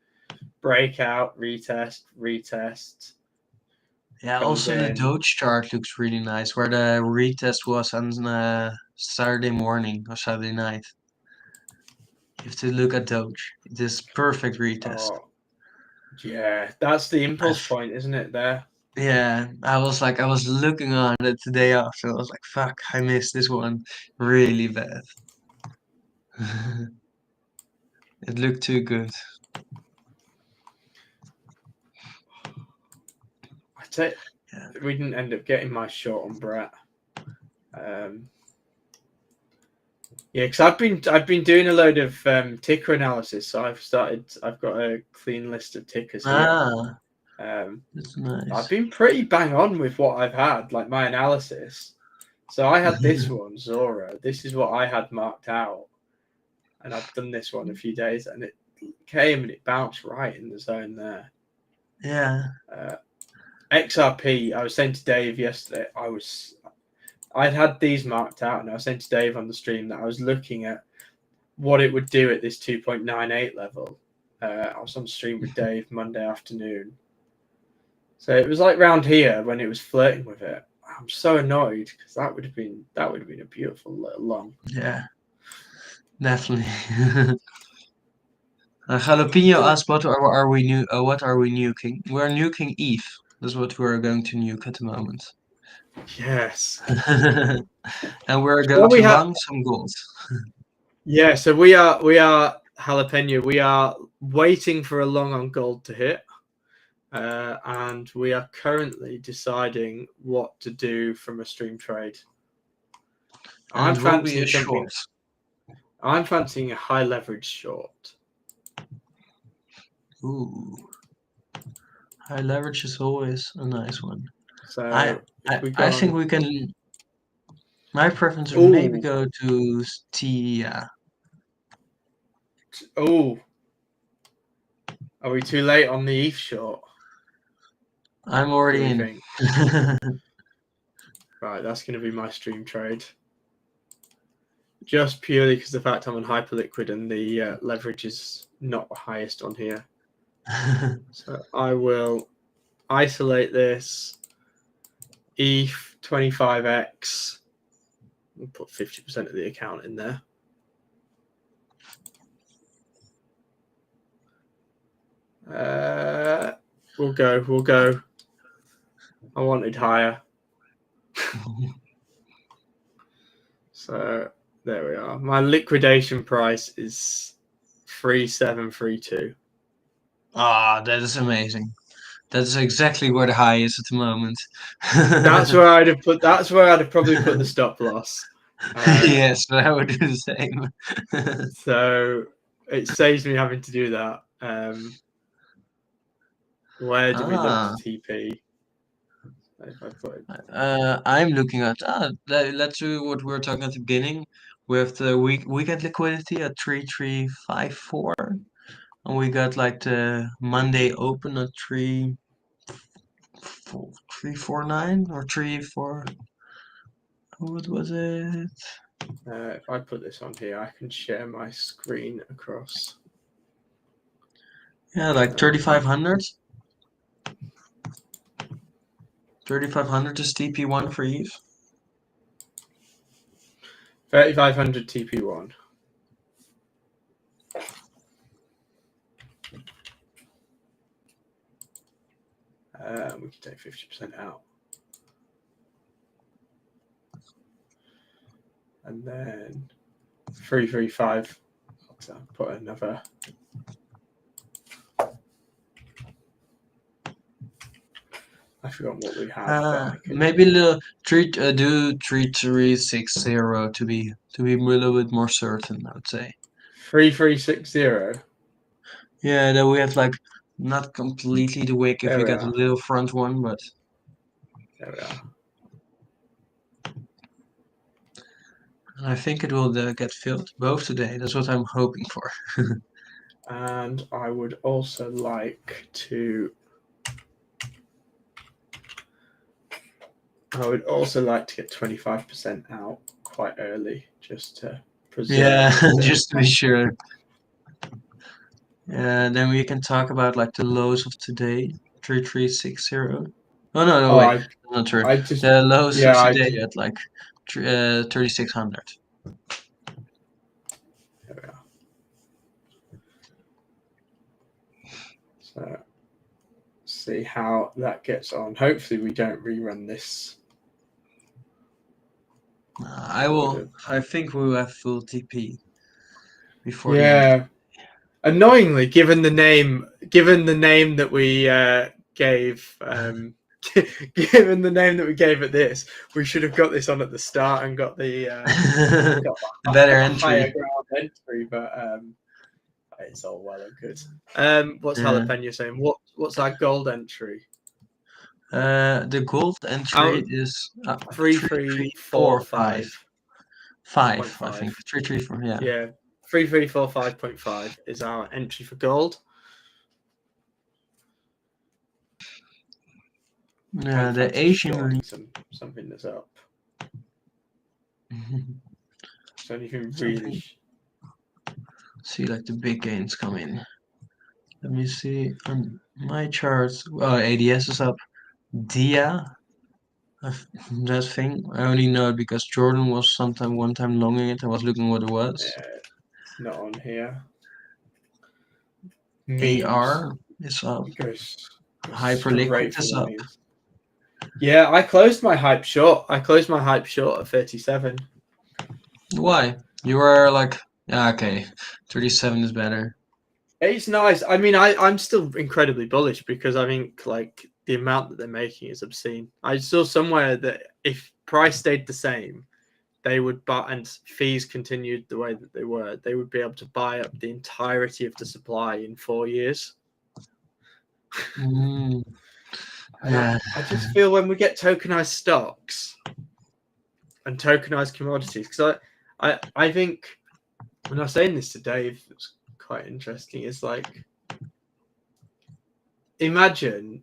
breakout, retest, retest Yeah, comes also the in. Doge chart looks really nice, where the retest was on Saturday morning or Saturday night. You have to look at Doge. It is perfect retest. Oh yeah, that's the impulse I've, point, isn't it? There. yeah, I was looking on it the day after. I was like, fuck, I missed this one really bad. It looked too good. I tell Yeah. we didn't end up getting my short on Brett. Um, yeah, because I've been doing a load of ticker analysis, so I've got a clean list of tickers here. Ah, Um, that's I've nice. been pretty bang on with what I've had, like my analysis. So I had this one, Zora. This is what I had marked out, and I've done this one a few days, and it came and it bounced right in the zone there. Yeah. Uh, XRP, I was saying to Dave yesterday, I'd had these marked out, and I was saying to Dave on the stream that I was looking at what it would do at this 2.98 level. I was on stream with Dave Monday afternoon. So it was like round here when it was flirting with it. I'm so annoyed because that would have been a beautiful little long. Yeah, definitely. Jalapeno asked, "What are we new? What are we nuking? We're nuking Eve. That's what we're going to nuke at the moment, Yes. and we're Well, going we to have. long some gold." Yeah. So we are jalapeno. We are waiting for a long on gold to hit. And we are currently deciding what to do from a stream trade. And I'm it will be fancying a something. short. I'm fancying a high leverage short. Ooh, high leverage is always a nice one. I So if I, we I go think on, we can. My preference would maybe oh, go to T. Yeah, oh, are we too late on the ETH short? I'm Do already we in. think? Right, that's going to be my stream trade. Just purely because the fact I'm on hyperliquid and the leverage is not the highest on here. So I will isolate this ETH 25x. We'll put 50% of the account in there. We'll go. I wanted higher. So there we are. My liquidation price is 3732. Ah, that is amazing. That is exactly where the high is at the moment. That's where I'd have put. That's where I'd have probably put the stop loss. Yes, I would do the same. So it saves me having to do that. Where do we look to Ah, TP? If I put it, I'm looking at let's do what we were talking at the beginning. We have the weekend liquidity at 3354, and we got like the Monday open at 349 or 34. What was it? if I put this on here, I can share my screen across. Yeah, like 3500. 3500 is TP1 for Eve. 3500 TP1. We can take 50% out. And then 335. So I'll put another. I forgot what we have. Maybe do 3360 to be a little bit more certain, I would say. 3360. Yeah, that we have like not completely the wick if There we we get a are. little front one, but There we are. I think it will get filled both today. That's what I'm hoping for. And I would also like to. I would also like to get 25% out quite early, just to preserve. Yeah, just to be sure. Then we can talk about like the lows of today. 3360. Oh no, Oh, wait, not true. I just. The lows of Yeah, today at like 3600. There we are. So see how that gets on. Hopefully, we don't rerun this. I think we will have full TP before the end. Yeah. Annoyingly, given the name that we gave, given the name that we gave at this, we should have got this on at the start and got the The better higher entry. ground entry. But it's all well and good. What's Yeah. Jalapeno saying? What's our gold entry? The gold entry Out is three three three three four four five five point five. I think five. 334. Yeah. Yeah, 3345.5 is our entry for gold. Yeah. The Fancy Asian. shorting something that's up. So anything really. Something. see like the big gains come in. Let me see on my charts. Oh, ADS is up. Dia, that thing. I only know it because Jordan was one time longing it. I was looking what it was. It's not on here. Memes AR is up. goes Hyperliquid straight for is the up. memes. Yeah, I closed my hype short. I closed my hype short at 37. Why? You were like, yeah, okay, 37 is better. It's nice. I mean, I'm still incredibly bullish because I think like the amount that they're making is obscene. I saw somewhere that if price stayed the same, they would buy and fees continued the way that they were, they would be able to buy up the entirety of the supply in 4 years. Mm, And yeah. I just feel when we get tokenized stocks and tokenized commodities, because I think when I was saying this to Dave, it's quite interesting. It's like, imagine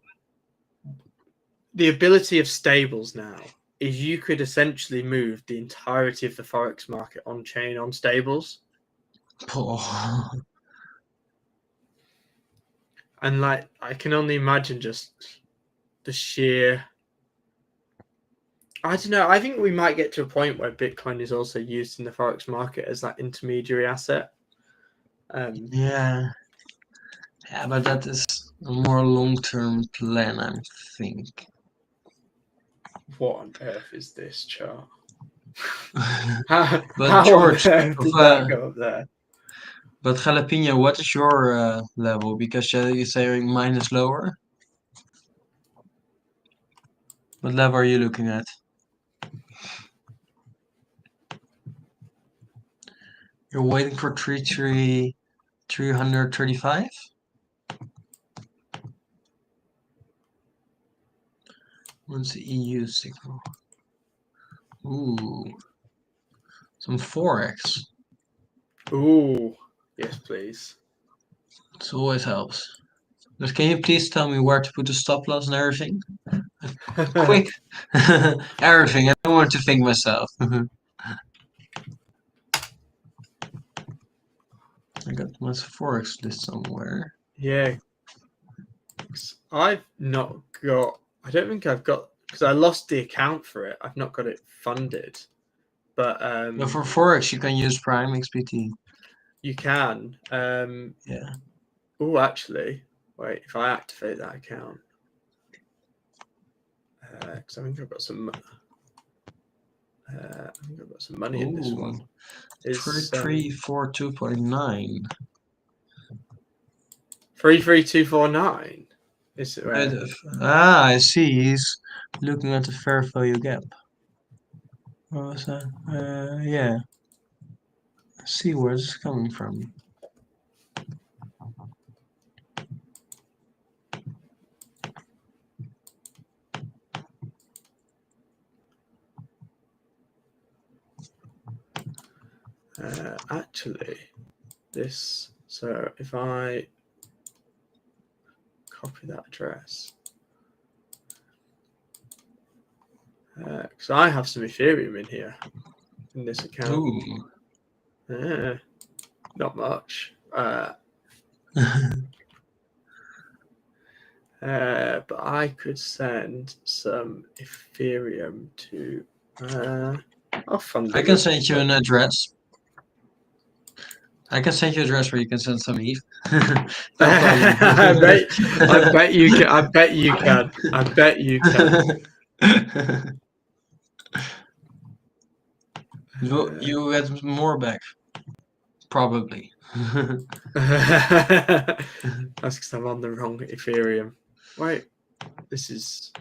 the ability of stables now is you could essentially move the entirety of the forex market on chain on stables. Oh. And like, I can only imagine just the sheer. I don't know. I think we might get to a point where Bitcoin is also used in the forex market as that intermediary asset. Yeah. Yeah, but that is a more long-term plan, I think. What on earth is this chart? But How on George, earth of, did that go up there? but Jalapeno, what is your level? Because you say mine is lower. What level are you looking at? You're waiting for 335? What's the EU signal? Ooh, some Forex. Ooh, yes, please. It always helps. But can you please tell me where to put the stop loss and everything? Quick. Everything. I don't want to think myself. I got my Forex list somewhere. Yeah, I've not got. I don't think I've got because I lost the account for it. I've not got it funded, but But for Forex, you can use Prime XPT. you can. Yeah. Oh, actually, wait. If I activate that account, because I think I've got some. I think I've got some money in this one. Ooh, Is 3342.9. 33249? Is it I see. He's looking at the fair value gap. What was that? Yeah. See where this is coming from. actually this? So if I copy that address, because I have some Ethereum in here in this account. Ooh. Not much. But I could send some Ethereum to. I'll fund I it can with. send you an address. I can send you an address where you can send some ETH. No problem. I bet you can. I bet you can. I bet you can. You get more back. Probably. That's because I'm on the wrong Ethereum. Wait, this is.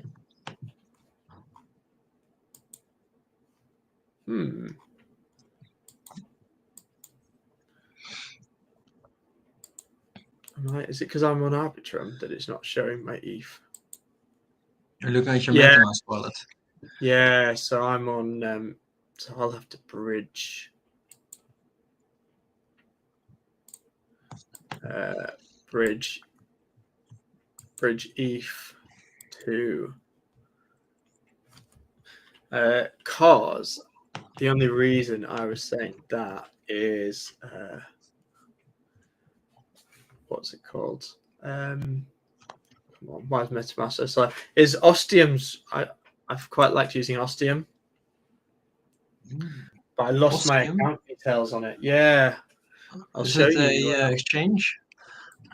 Is it because I'm on Arbitrum that it's not showing my ETH? You're looking at your Yeah, MetaMask wallet. yeah. So I'm on. So I'll have to bridge. Bridge ETH to. Cause the only reason I was saying that is what's it called? Come on, why is MetaMask so slow? Is Ostium's? I've quite liked using Ostium, but I lost my Ostium? account details on it. Yeah, I'll Is show it you. a exchange?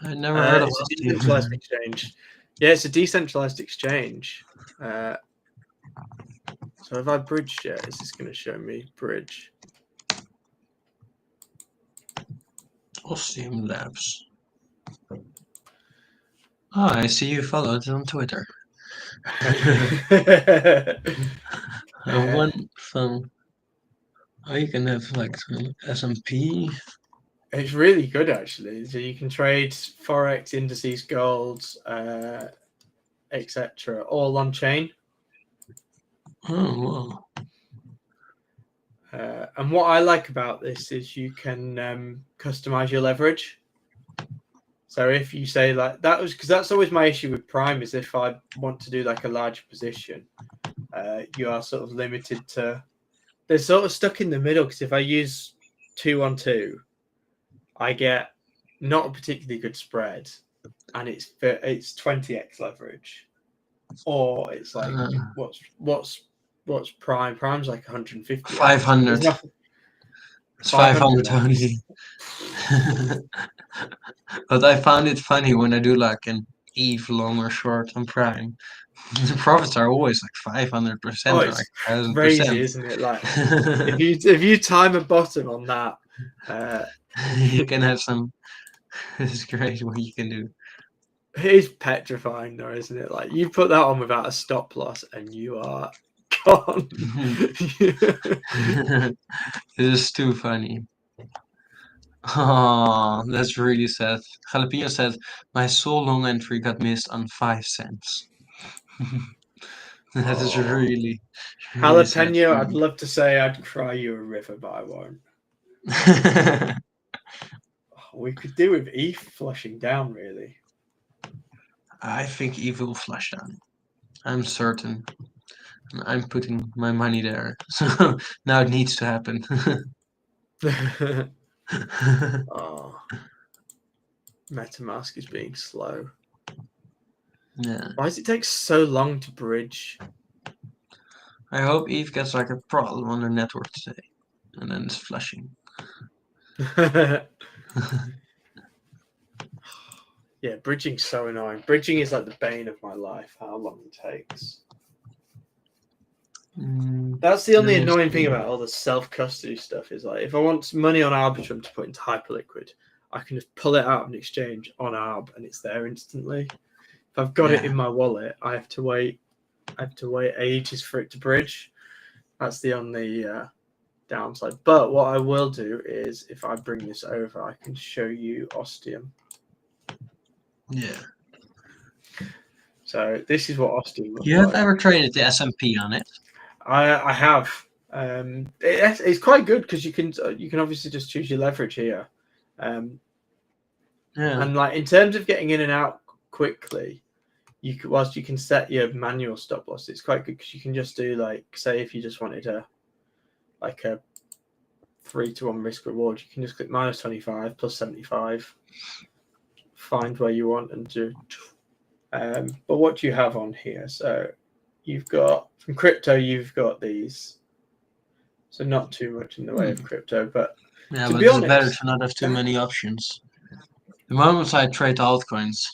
I never heard of It's a Ostium. decentralized exchange. Yeah, it's a decentralized exchange. So have I bridged yet? Is this going to show me bridge? Ostium Labs. Oh, I see you followed it on Twitter. One from. Oh, you can have like some S&P. It's really good actually. So you can trade forex, indices, gold, etc., all on chain. Oh, wow. And what I like about this is you can customize your leverage. So if you say like that was because that's always my issue with Prime is if I want to do like a large position, you are sort of limited to. They're sort of stuck in the middle because if I use 2-on-2, I get not a particularly good spread, and it's 20x leverage, or it's like Uh, what's Prime? Prime's like 150x. There's 500. nothing. It's 500 500x. only. But I found it funny when I do like an EVE long or short on Prime. The profits are always like 500% Oh, or like it's crazy, 1000%. isn't it? Like if you time a bottom on that, You can have some. It's great what you can do. it's petrifying, though, isn't it? Like you put that on without a stop loss, and you are gone. It is too funny. Oh, that's really sad. Jalapeno said, my sole long entry got missed on 5 cents. That is Oh, really, really sad jalapeno. for I'd you. love to say I'd cry you a river, but I won't. We could do with ETH flushing down, really. I think evil will flush down. I'm certain. I'm putting my money there. So now it needs to happen. Oh, MetaMask is being slow. Yeah. Why does it take so long to bridge? I hope Eve gets like a problem on her network today. And then it's flushing. Yeah, bridging's so annoying. Bridging is like the bane of my life, how long it takes. That's the only annoying thing about all the self-custody stuff is like if I want money on Arbitrum to put into Hyperliquid, I can just pull it out of an exchange on Arb and it's there instantly. If I've got it in my wallet, I have to wait ages for it to bridge. That's the only downside. But what I will do is if I bring this over, I can show you Ostium. Yeah. So this is what Ostium looks You have like. ever traded the S&P on it? I have. It's quite good because you can obviously just choose your leverage here, and like in terms of getting in and out quickly, whilst you can set your manual stop loss, it's quite good because you can just do like say if you just wanted a 3-to-1 risk reward, you can just click -25 +75, find where you want and do. But what do you have on here? So you've got from crypto, you've got these. So not too much in the way of crypto, but to be it's better honest, to not have too many options. The moment I trade altcoins,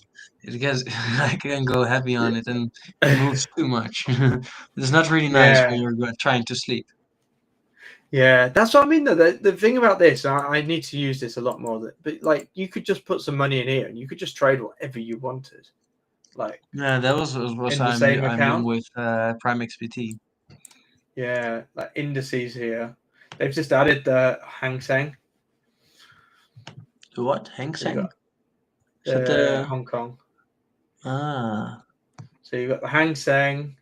it gets I can go heavy on it and it moves too much. It's not really nice when yeah, you're trying to sleep. yeah, that's what I mean. Though the thing about this, I need to use this a lot more. But like, you could just put some money in here, and you could just trade whatever you wanted, like Yeah, that was in the same I'm doing account. with Prime XPT. Yeah, like indices here. They've just added the Hang Seng. The what? Hang So you Seng? got Is that the the Hong Kong. ah? So you've got the Hang Seng.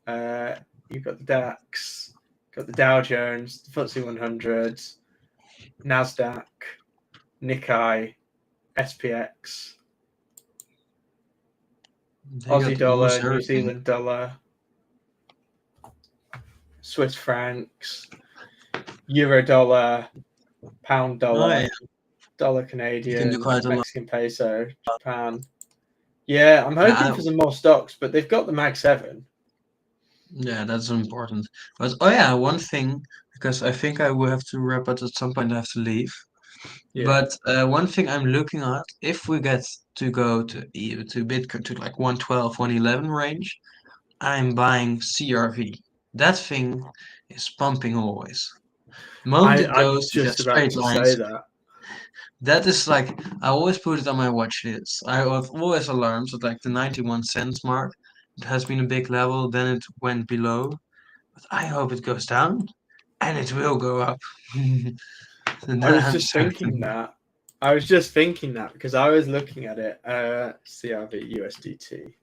You've got the DAX. Got the Dow Jones, the FTSE 100, Nasdaq, Nikkei, SPX, They Aussie got dollar, almost New everything. Zealand dollar, Swiss francs, euro dollar, pound Oh dollar. yeah. dollar You can do Canadian, quite a lot. Mexican peso, Japan. Yeah, I'm hoping Yeah, for some more stocks, but they've got the Mag 7. yeah, that's important. But oh yeah, one thing, because I think I will have to wrap up at some point. I have to leave. Yeah. But one thing I'm looking at, if we get to go to Bitcoin to like 112, 111 range, I'm buying CRV. That thing is pumping always. The moment it I was goes, it just has about straight to say lines. that. That is like I always put it on my watch list. I have always alarms at like the 91 cents mark. It has been a big level, then it went below. But I hope it goes down, and it will go up. And I was I'm just thinking certain. that. I was just thinking that because I was looking at it. CRV USDT.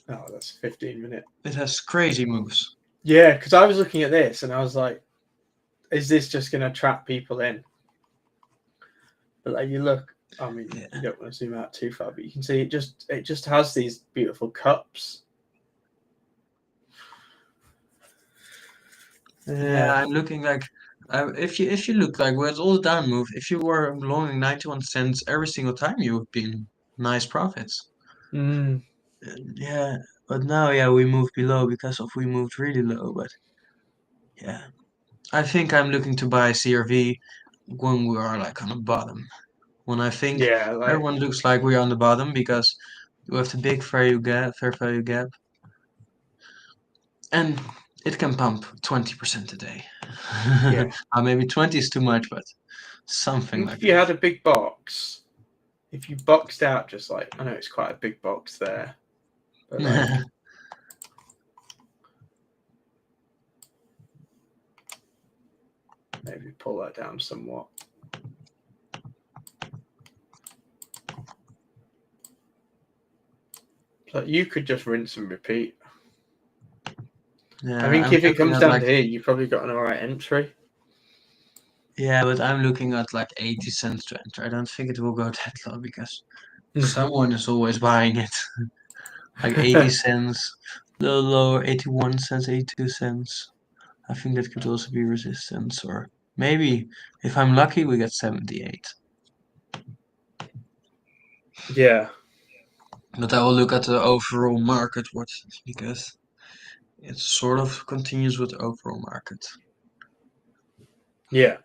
Oh, that's 15-minute. It has crazy moves. Yeah, because I was looking at this and I was like, is this just going to trap people in? But like you look, I mean, Yeah. you don't want to zoom out too far, but you can see it just has these beautiful cups. Yeah, Yeah. I'm looking like if you look like where's all the down move, if you were longing 91 cents every single time, you would be in nice profits. Mm, Yeah, but now yeah we moved below because of we moved really low. But yeah, I think I'm looking to buy CRV when we are like on the bottom. When I think yeah, like everyone looks like we're on the bottom because we have the big fair value gap, and it can pump 20% a day. yeah. Maybe 20 is too much, but I something think like if you that. had a big box, if you boxed out just like I know it's quite a big box there, but like maybe pull that down somewhat. Like you could just rinse and repeat. I Yeah, think I'm if it looking comes at down like to here, you've probably got an alright entry. yeah, but I'm looking at like 80 cents to enter. I don't think it will go that low because someone is always buying it. Like 80 cents, a little lower, 81 cents, 82 cents. I think that could also be resistance, or maybe if I'm lucky, we get 78. Yeah, But I will look at the overall market what because it sort of continues with the overall market. yeah.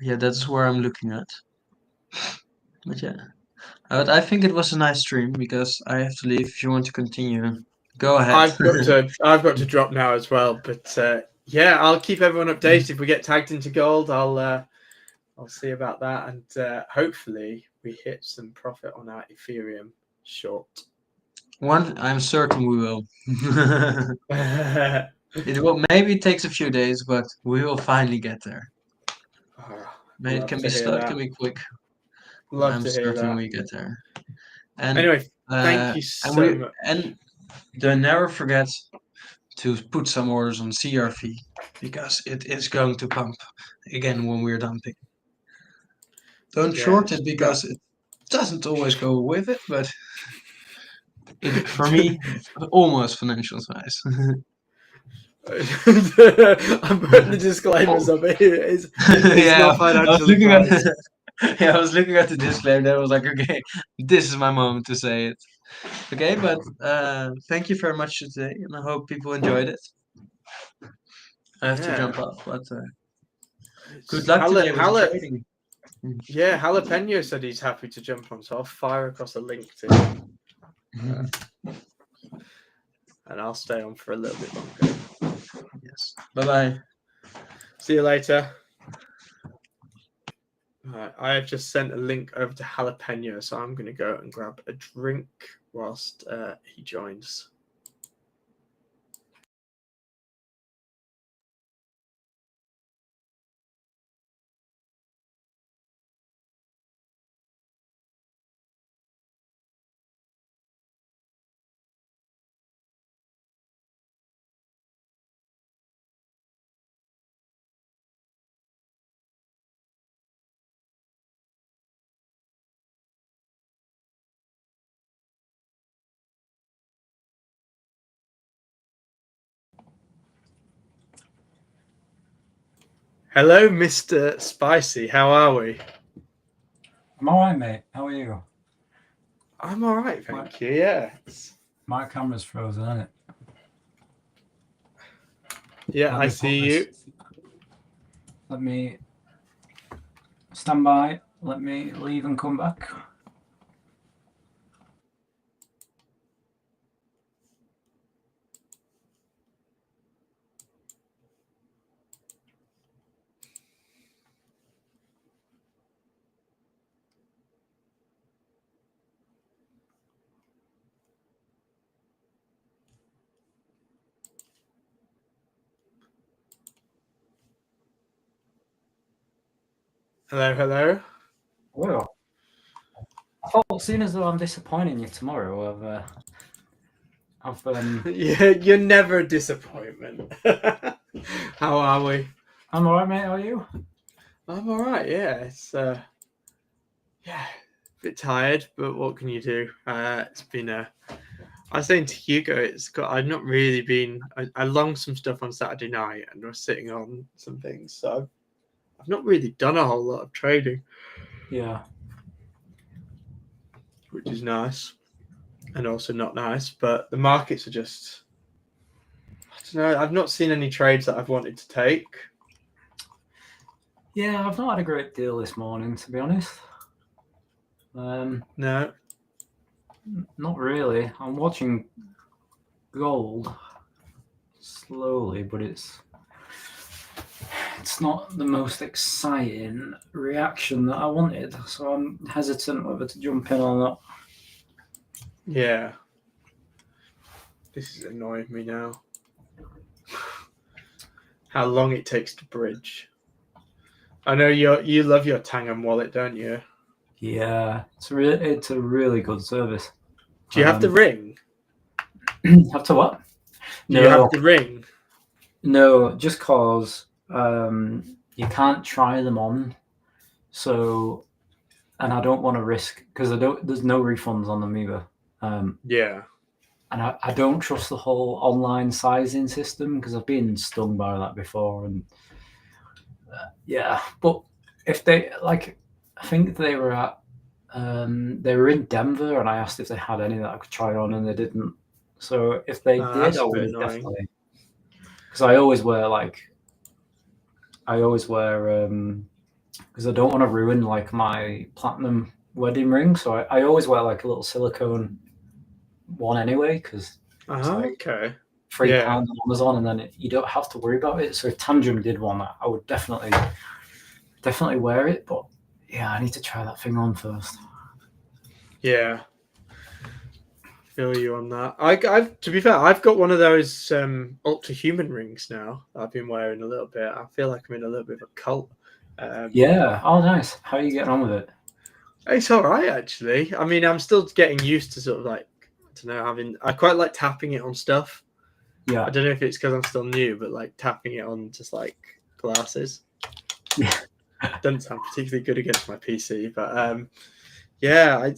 Yeah, that's where I'm looking at. But yeah. But I think it was a nice stream because I have to leave. If you want to continue, go ahead. I've got to drop now as well. But yeah, I'll keep everyone updated. If we get tagged into gold, I'll see about that, and hopefully we hit some profit on our Ethereum short. I'm certain we will. Oh, It will maybe it takes a few days, but we will finally get there. Maybe it love can be to hear slow, it can that. be quick, but Love I'm to hear certain that. we get there. And Anyway, thank you and so we much. and don't never forget to put some orders on CRV because it is going to pump again when we're dumping. Don't Yeah, short it just got. because it doesn't always go with it, but it for me it's almost financial advice. I'm putting the disclaimers Oh, up here. It's yeah, not I was financial looking at advice. yeah, I was looking at the disclaimer. And I was like, okay, this is my moment to say it. Okay, but thank you very much today, and I hope people enjoyed it. I have to Yeah, jump off, but good it's luck today with the trading. yeah, Jalapeno said he's happy to jump on, so I'll fire across a link to him, uh, and I'll stay on for a little bit longer. Yes. Bye bye. See you later. I have just sent a link over to Jalapeno, so I'm going to go and grab a drink whilst he joins. Hello, Mr. Spicy. How are we? I'm all right, mate. How are you? I'm all right, thank you. Yeah. My camera's frozen, isn't it? Yeah, I see you. Let me stand by. Let me leave and come back. Hello, hello. Well, I thought, seeing as though I'm disappointing you tomorrow, Yeah, you're never a disappointment. How are we? I'm all right, mate. How are you? I'm all right. Yeah, it's a bit tired, but what can you do? It's been a. I was saying to Hugo, I've not really been. I longed some stuff on Saturday night, and was sitting on some things, so I've not really done a whole lot of trading. Yeah. Which is nice, and also not nice. But the markets are just. I don't know. I've not seen any trades that I've wanted to take. Yeah, I've not had a great deal this morning, to be honest. No. Not really. I'm watching gold slowly, but it's not the most exciting reaction that I wanted, so I'm hesitant whether to jump in or not. Yeah. This is annoying me now. How long it takes to bridge. I know you love your Tangam wallet, don't you? Yeah, it's a really good service. Do you have the ring? Have to what? Do you have the ring? No, just cause you can't try them on. So, and I don't want to risk because there's no refunds on them either. Yeah. And I don't trust the whole online sizing system because I've been stung by that before. And yeah, but if they I think they were in Denver, and I asked if they had any that I could try on, and they didn't. So if they did, I would definitely. Because I always wear because I don't want to ruin my platinum wedding ring, so I always wear a little silicone one anyway, because it's okay. £3 on Amazon, and then you don't have to worry about it. So if Tangent did one, I would definitely wear it. But yeah, I need to try that thing on first. Yeah. Feel you on that. I've to be fair, I've got one of those ultra human rings now. I've been wearing a little bit. I feel like I'm in a little bit of a cult. Yeah. Oh, nice. How are you getting on with it? It's all right, actually. I mean, I'm still getting used to sort of I don't know, I quite like tapping it on stuff. Yeah. I don't know if it's because I'm still new, but tapping it on just glasses. Yeah. Doesn't sound particularly good against my PC, but yeah, I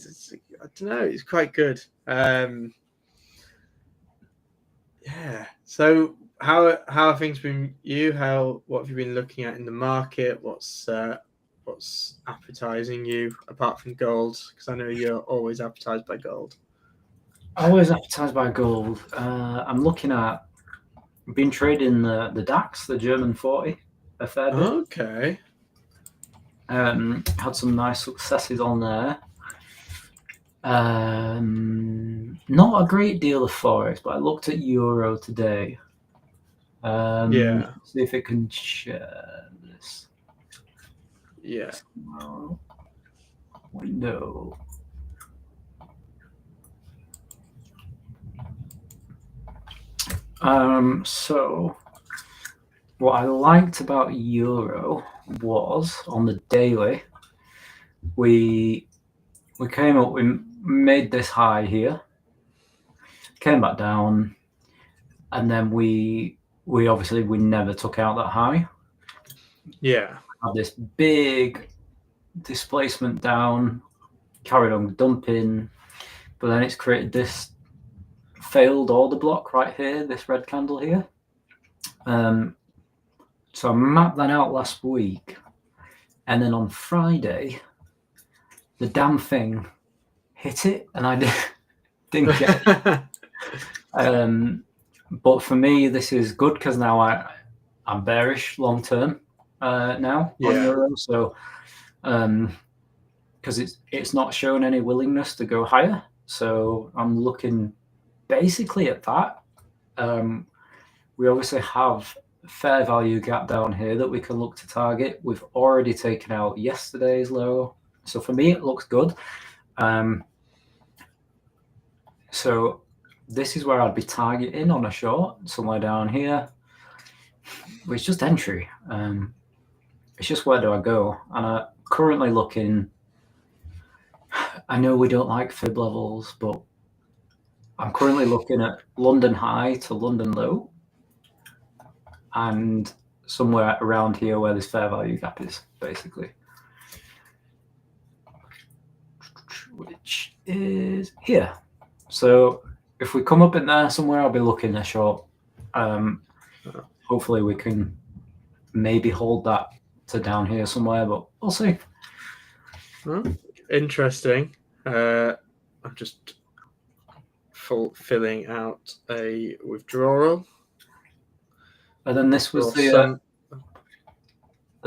don't know. It's quite good. Yeah. So how have things been? What have you been looking at in the market? What's appetizing you apart from gold? Because I know you're always appetized by gold. Always appetized by gold. I'm looking at. Been trading the DAX, the German 40, a fair bit. Okay. Had some nice successes on there. Not a great deal of forex, but I looked at euro today. Yeah. See if it can share this. Yeah. Window. So what I liked about euro was on the daily, we came up, we made this high here, came back down, and then we obviously never took out that high. Yeah. Had this big displacement down, carried on dumping, but then it's created this failed order block right here, this red candle here. So I mapped that out last week, and then on Friday, the damn thing hit it, and I didn't get it. But for me, this is good because now I'm bearish long term now on euro. So because it's not showing any willingness to go higher, so I'm looking basically at that. We obviously have fair value gap down here that we can look to target. We've already taken out yesterday's low, so for me it looks good. So this is where I'd be targeting on a short, somewhere down here. It's just entry. It's just where do I go? And I'm currently looking. I know we don't like fib levels, but I'm currently looking at London high to London low, and somewhere around here where this fair value gap is, basically, which is here. So if we come up in there somewhere, I'll be looking a short. Hopefully we can maybe hold that to down here somewhere, but we'll see. Interesting. I'm just filling out a withdrawal. And then this was the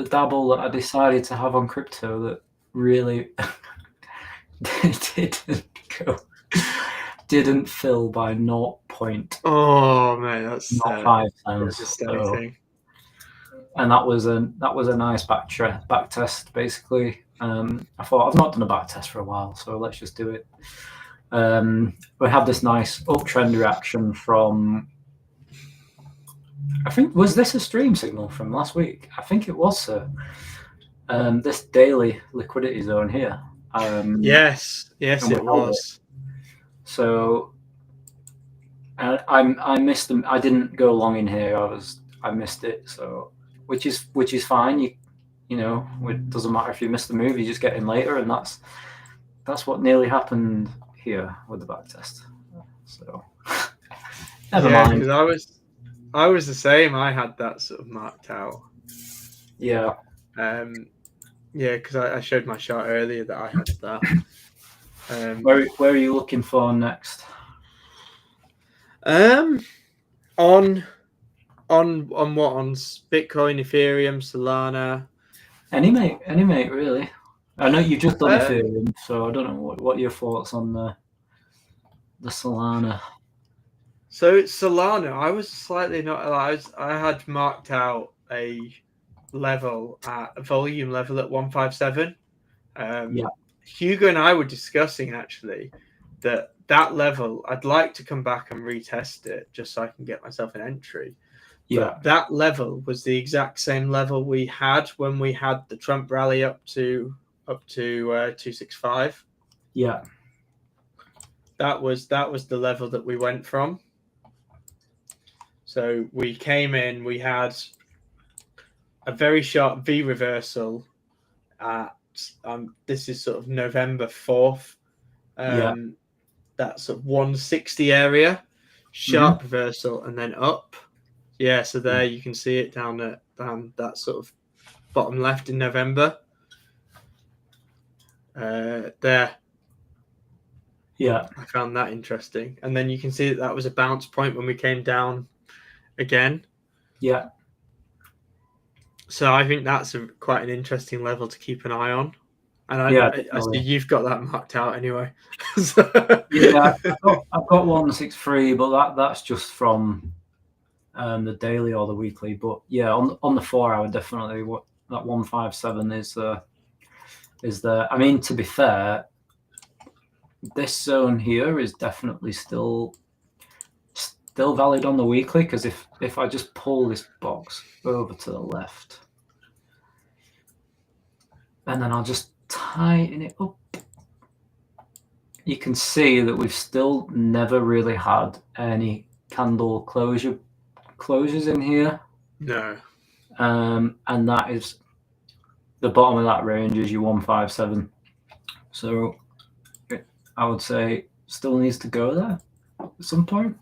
dabble that I decided to have on crypto that really didn't fill by 0. Oh man, that's 5 cents. And that was a nice back test, basically. I thought I've not done a back test for a while, so let's just do it. We have this nice uptrend reaction from, I think, was this a stream signal from last week? I think it was, sir. This daily liquidity zone here. Yes, it was. So I missed them. I didn't go long in here. I missed it. So which is fine. You know, it doesn't matter if you miss the move. You just get in later, and that's what nearly happened here with the back test. So never mind. Because I was the same. I had that sort of marked out. Yeah. Because I showed my chart earlier that I had that. Where are you looking for next? On what? On Bitcoin, Ethereum, Solana. Any mate, really. I know you've just done Ethereum, so I don't know what your thoughts on the Solana. So Solana, I was slightly not. I had marked out a level at a volume level at 157. Hugo and I were discussing actually that level. I'd like to come back and retest it just so I can get myself an entry. Yeah, but that level was the exact same level we had when we had the Trump rally up to 265. Yeah, that was the level that we went from. So we came in, we had a very sharp V reversal at this is sort of November 4th. That sort of 160 area, sharp reversal, and then up. Yeah, so there you can see it down that sort of bottom left in November. There. Yeah. I found that interesting. And then you can see that was a bounce point when we came down again. Yeah. So I think that's quite an interesting level to keep an eye on. And I see you've got that marked out anyway. Yeah, I've got 163, but that's just from the daily or the weekly. But yeah, on the 4 hour, definitely that 157 is there. I mean, to be fair, this zone here is definitely still valid on the weekly, because if I just pull this box over to the left and then I'll just tighten it up, you can see that we've still never really had any candle closures in here. No. And that is the bottom of that range is your 157. So I would say still needs to go there at some point.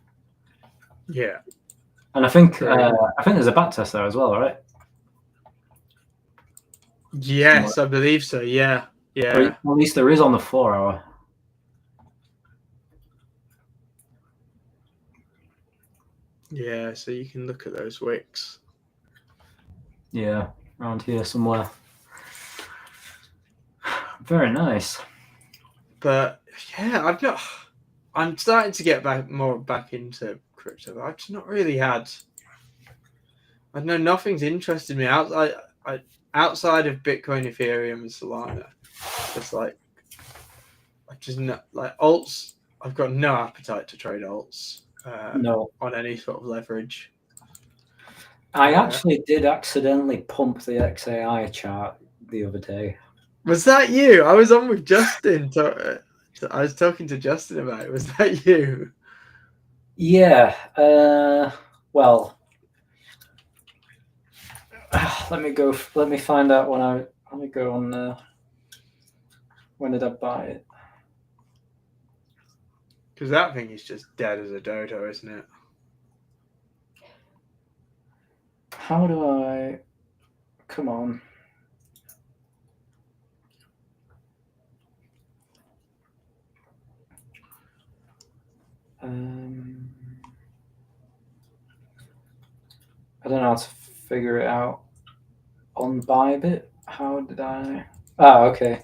Yeah. And I think there's a back test there as well, right? Yes, I believe so. Yeah. Or Yeah. at least there is on the 4 hour. Yeah, so you can look at those wicks. Yeah, around here somewhere. Very nice. But yeah, I'm starting to get back into crypto. I've just not really had. I know nothing's interested me outside of Bitcoin, Ethereum, and Solana. Just like I just not like alts. I've got no appetite to trade alts No. on any sort of leverage. I actually did accidentally pump the XAI chart the other day. Was that you? I was on with Justin. I was talking to Justin about it. Was that you? Yeah. Well, let me find out let me go on. When did I buy it? Because that thing is just dead as a dodo, isn't it? How do I? Come on. I don't know how to figure it out on Bybit. How did I? Okay.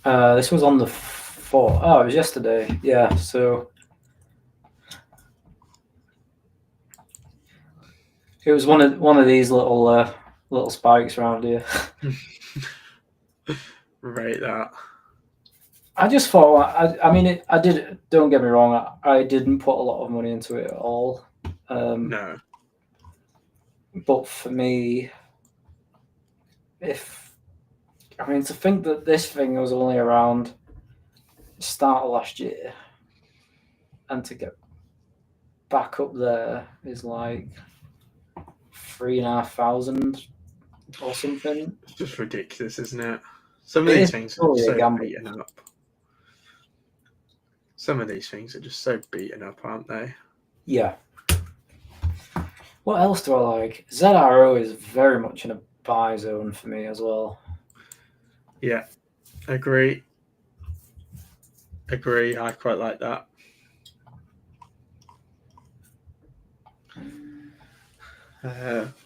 This was on the 4th. Oh, it was yesterday. Yeah. So it was one of these little spikes around here. Right, that. I just thought. I mean, I did. Don't get me wrong. I didn't put a lot of money into it at all. No. But for me, to think that this thing was only around the start of last year, and to get back up there is like 3,500 or something. It's just ridiculous, isn't it? Some of these things are so beaten up. Some of these things are just so beaten up, aren't they? Yeah. What else do I like? ZRO is very much in a buy zone for me as well. Yeah, agree. I quite like that.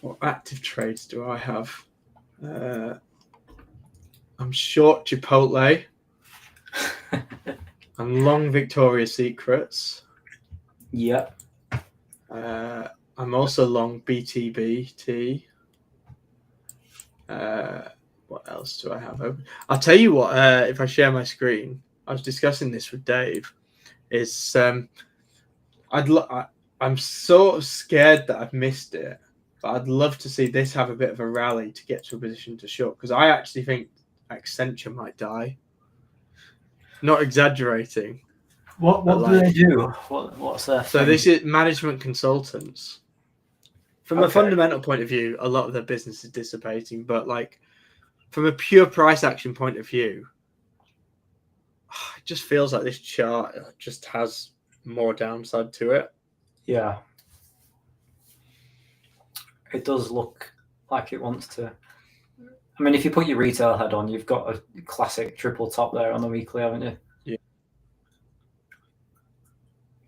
What active trades do I have? I'm short Chipotle. I'm long Victoria's Secrets. Yep. I'm also long BTBT. What else do I have open? I'll tell you what. If I share my screen, I was discussing this with Dave. Is I'm sort of scared that I've missed it, but I'd love to see this have a bit of a rally to get to a position to short, because I actually think Accenture might die. Not exaggerating. What do they do? What's their So thing? this is management consultants. From a fundamental point of view, a lot of their business is dissipating, but like from a pure price action point of view, it just feels like this chart just has more downside to it. Yeah. It does look like it wants to. I mean, if you put your retail head on, you've got a classic triple top there on the weekly, haven't you? Yeah.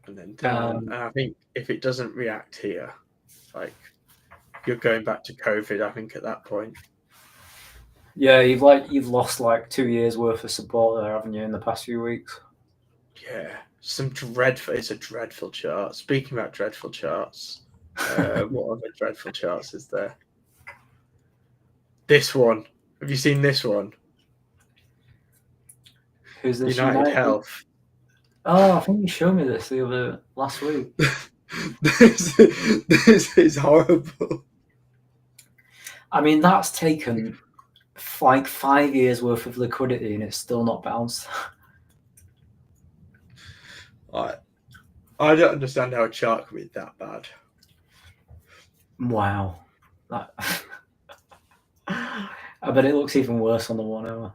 And then down. And I think if it doesn't react here, like you're going back to COVID, I think at that point. Yeah, you've lost like 2 years worth of support there, haven't you, in the past few weeks? Yeah. It's a dreadful chart. Speaking about dreadful charts, what other dreadful charts is there? This one. Have you seen this one? Who's this? United Health. Oh, I think you showed me this last week. This is horrible. I mean, that's taken like 5 years worth of liquidity and it's still not bounced. I don't understand how a chart can be that bad. Wow. I bet it looks even worse on the 1 hour.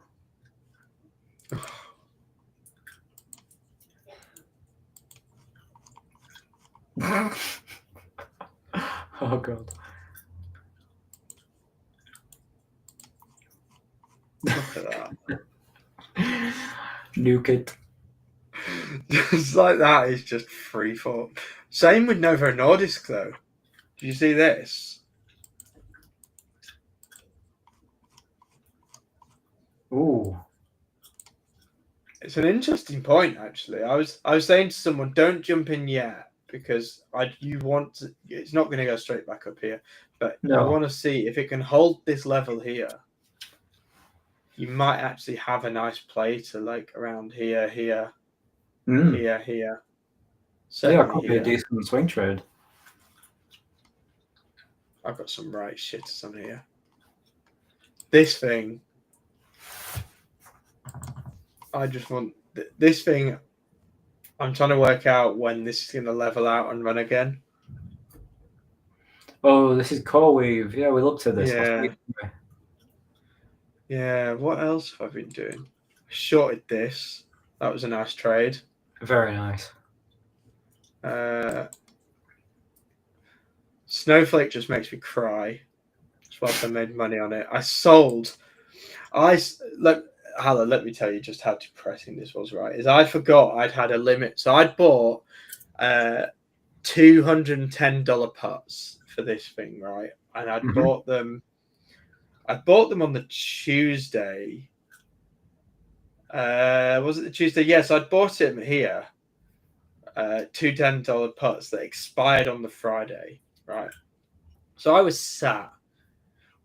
Oh god. Look at that. Nuke it. Just like that is just free fall. Same with Novo Nordisk though. Do you see this? Ooh. It's an interesting point actually. I was saying to someone, don't jump in yet because it's not going to go straight back up here, but I No. want to see if it can hold this level here. You might actually have a nice play to like around here, here, here. Yeah, it Certainly could be a here. decent swing trade. I've got some right shitters on here. This thing, I just want this thing. I'm trying to work out when this is going to level out and run again. Oh, this is CoreWeave. Yeah, we looked at this last Yeah. week. didn't we? Yeah, what else have I been doing? Shorted this. That was a nice trade. Very nice. Snowflake just makes me cry. That's why I made money on it. I sold. Hala, let me tell you just how depressing this was, right? Is I forgot I'd had a limit. So I'd bought $210 puts for this thing, right? And I'd bought them. I bought them on the Tuesday. Was it the Tuesday? Yes, I'd bought it here. Two $10 puts that expired on the Friday, right? So I was sat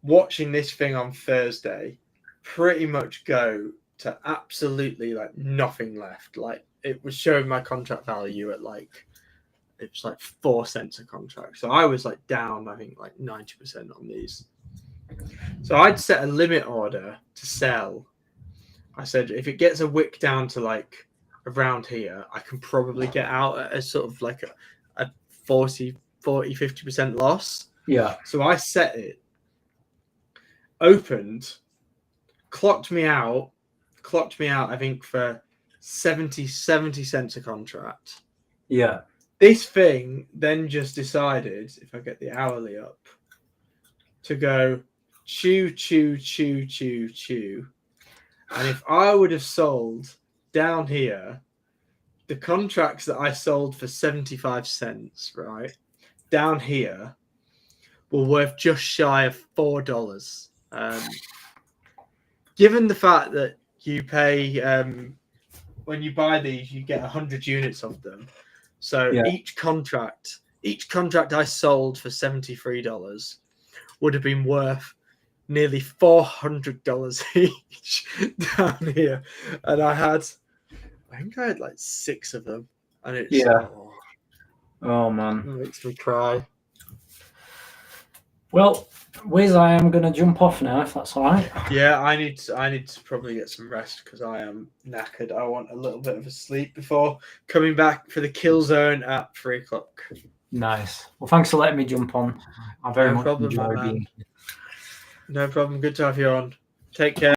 watching this thing on Thursday pretty much go to absolutely like nothing left. Like it was showing my contract value at like it was like 4 cents a contract. So I was like down, I think like 90% on these. So I'd set a limit order to sell. I said if it gets a wick down to like around here, I can probably get out at a sort of like a 50% loss. Yeah. So I set it, opened, clocked me out, I think for 70 cents a contract. Yeah. This thing then just decided, if I get the hourly up, to go chew. And if I would have sold down here, the contracts that I sold for 75 cents, right, down here were worth just shy of $4. Given the fact that you pay, when you buy these, you get 100 units of them. So each contract I sold for $73 would have been worth nearly $400 each down here. And I think I had like 6 of them. And it's oh man, it makes me cry. Well, Wiz, I am going to jump off now, if that's all right. Yeah, I need to probably get some rest because I am knackered. I want a little bit of a sleep before coming back for the kill zone at 3 o'clock. Nice. Well, thanks for letting me jump on. I very much enjoyed being here. No problem. Good to have you on. Take care.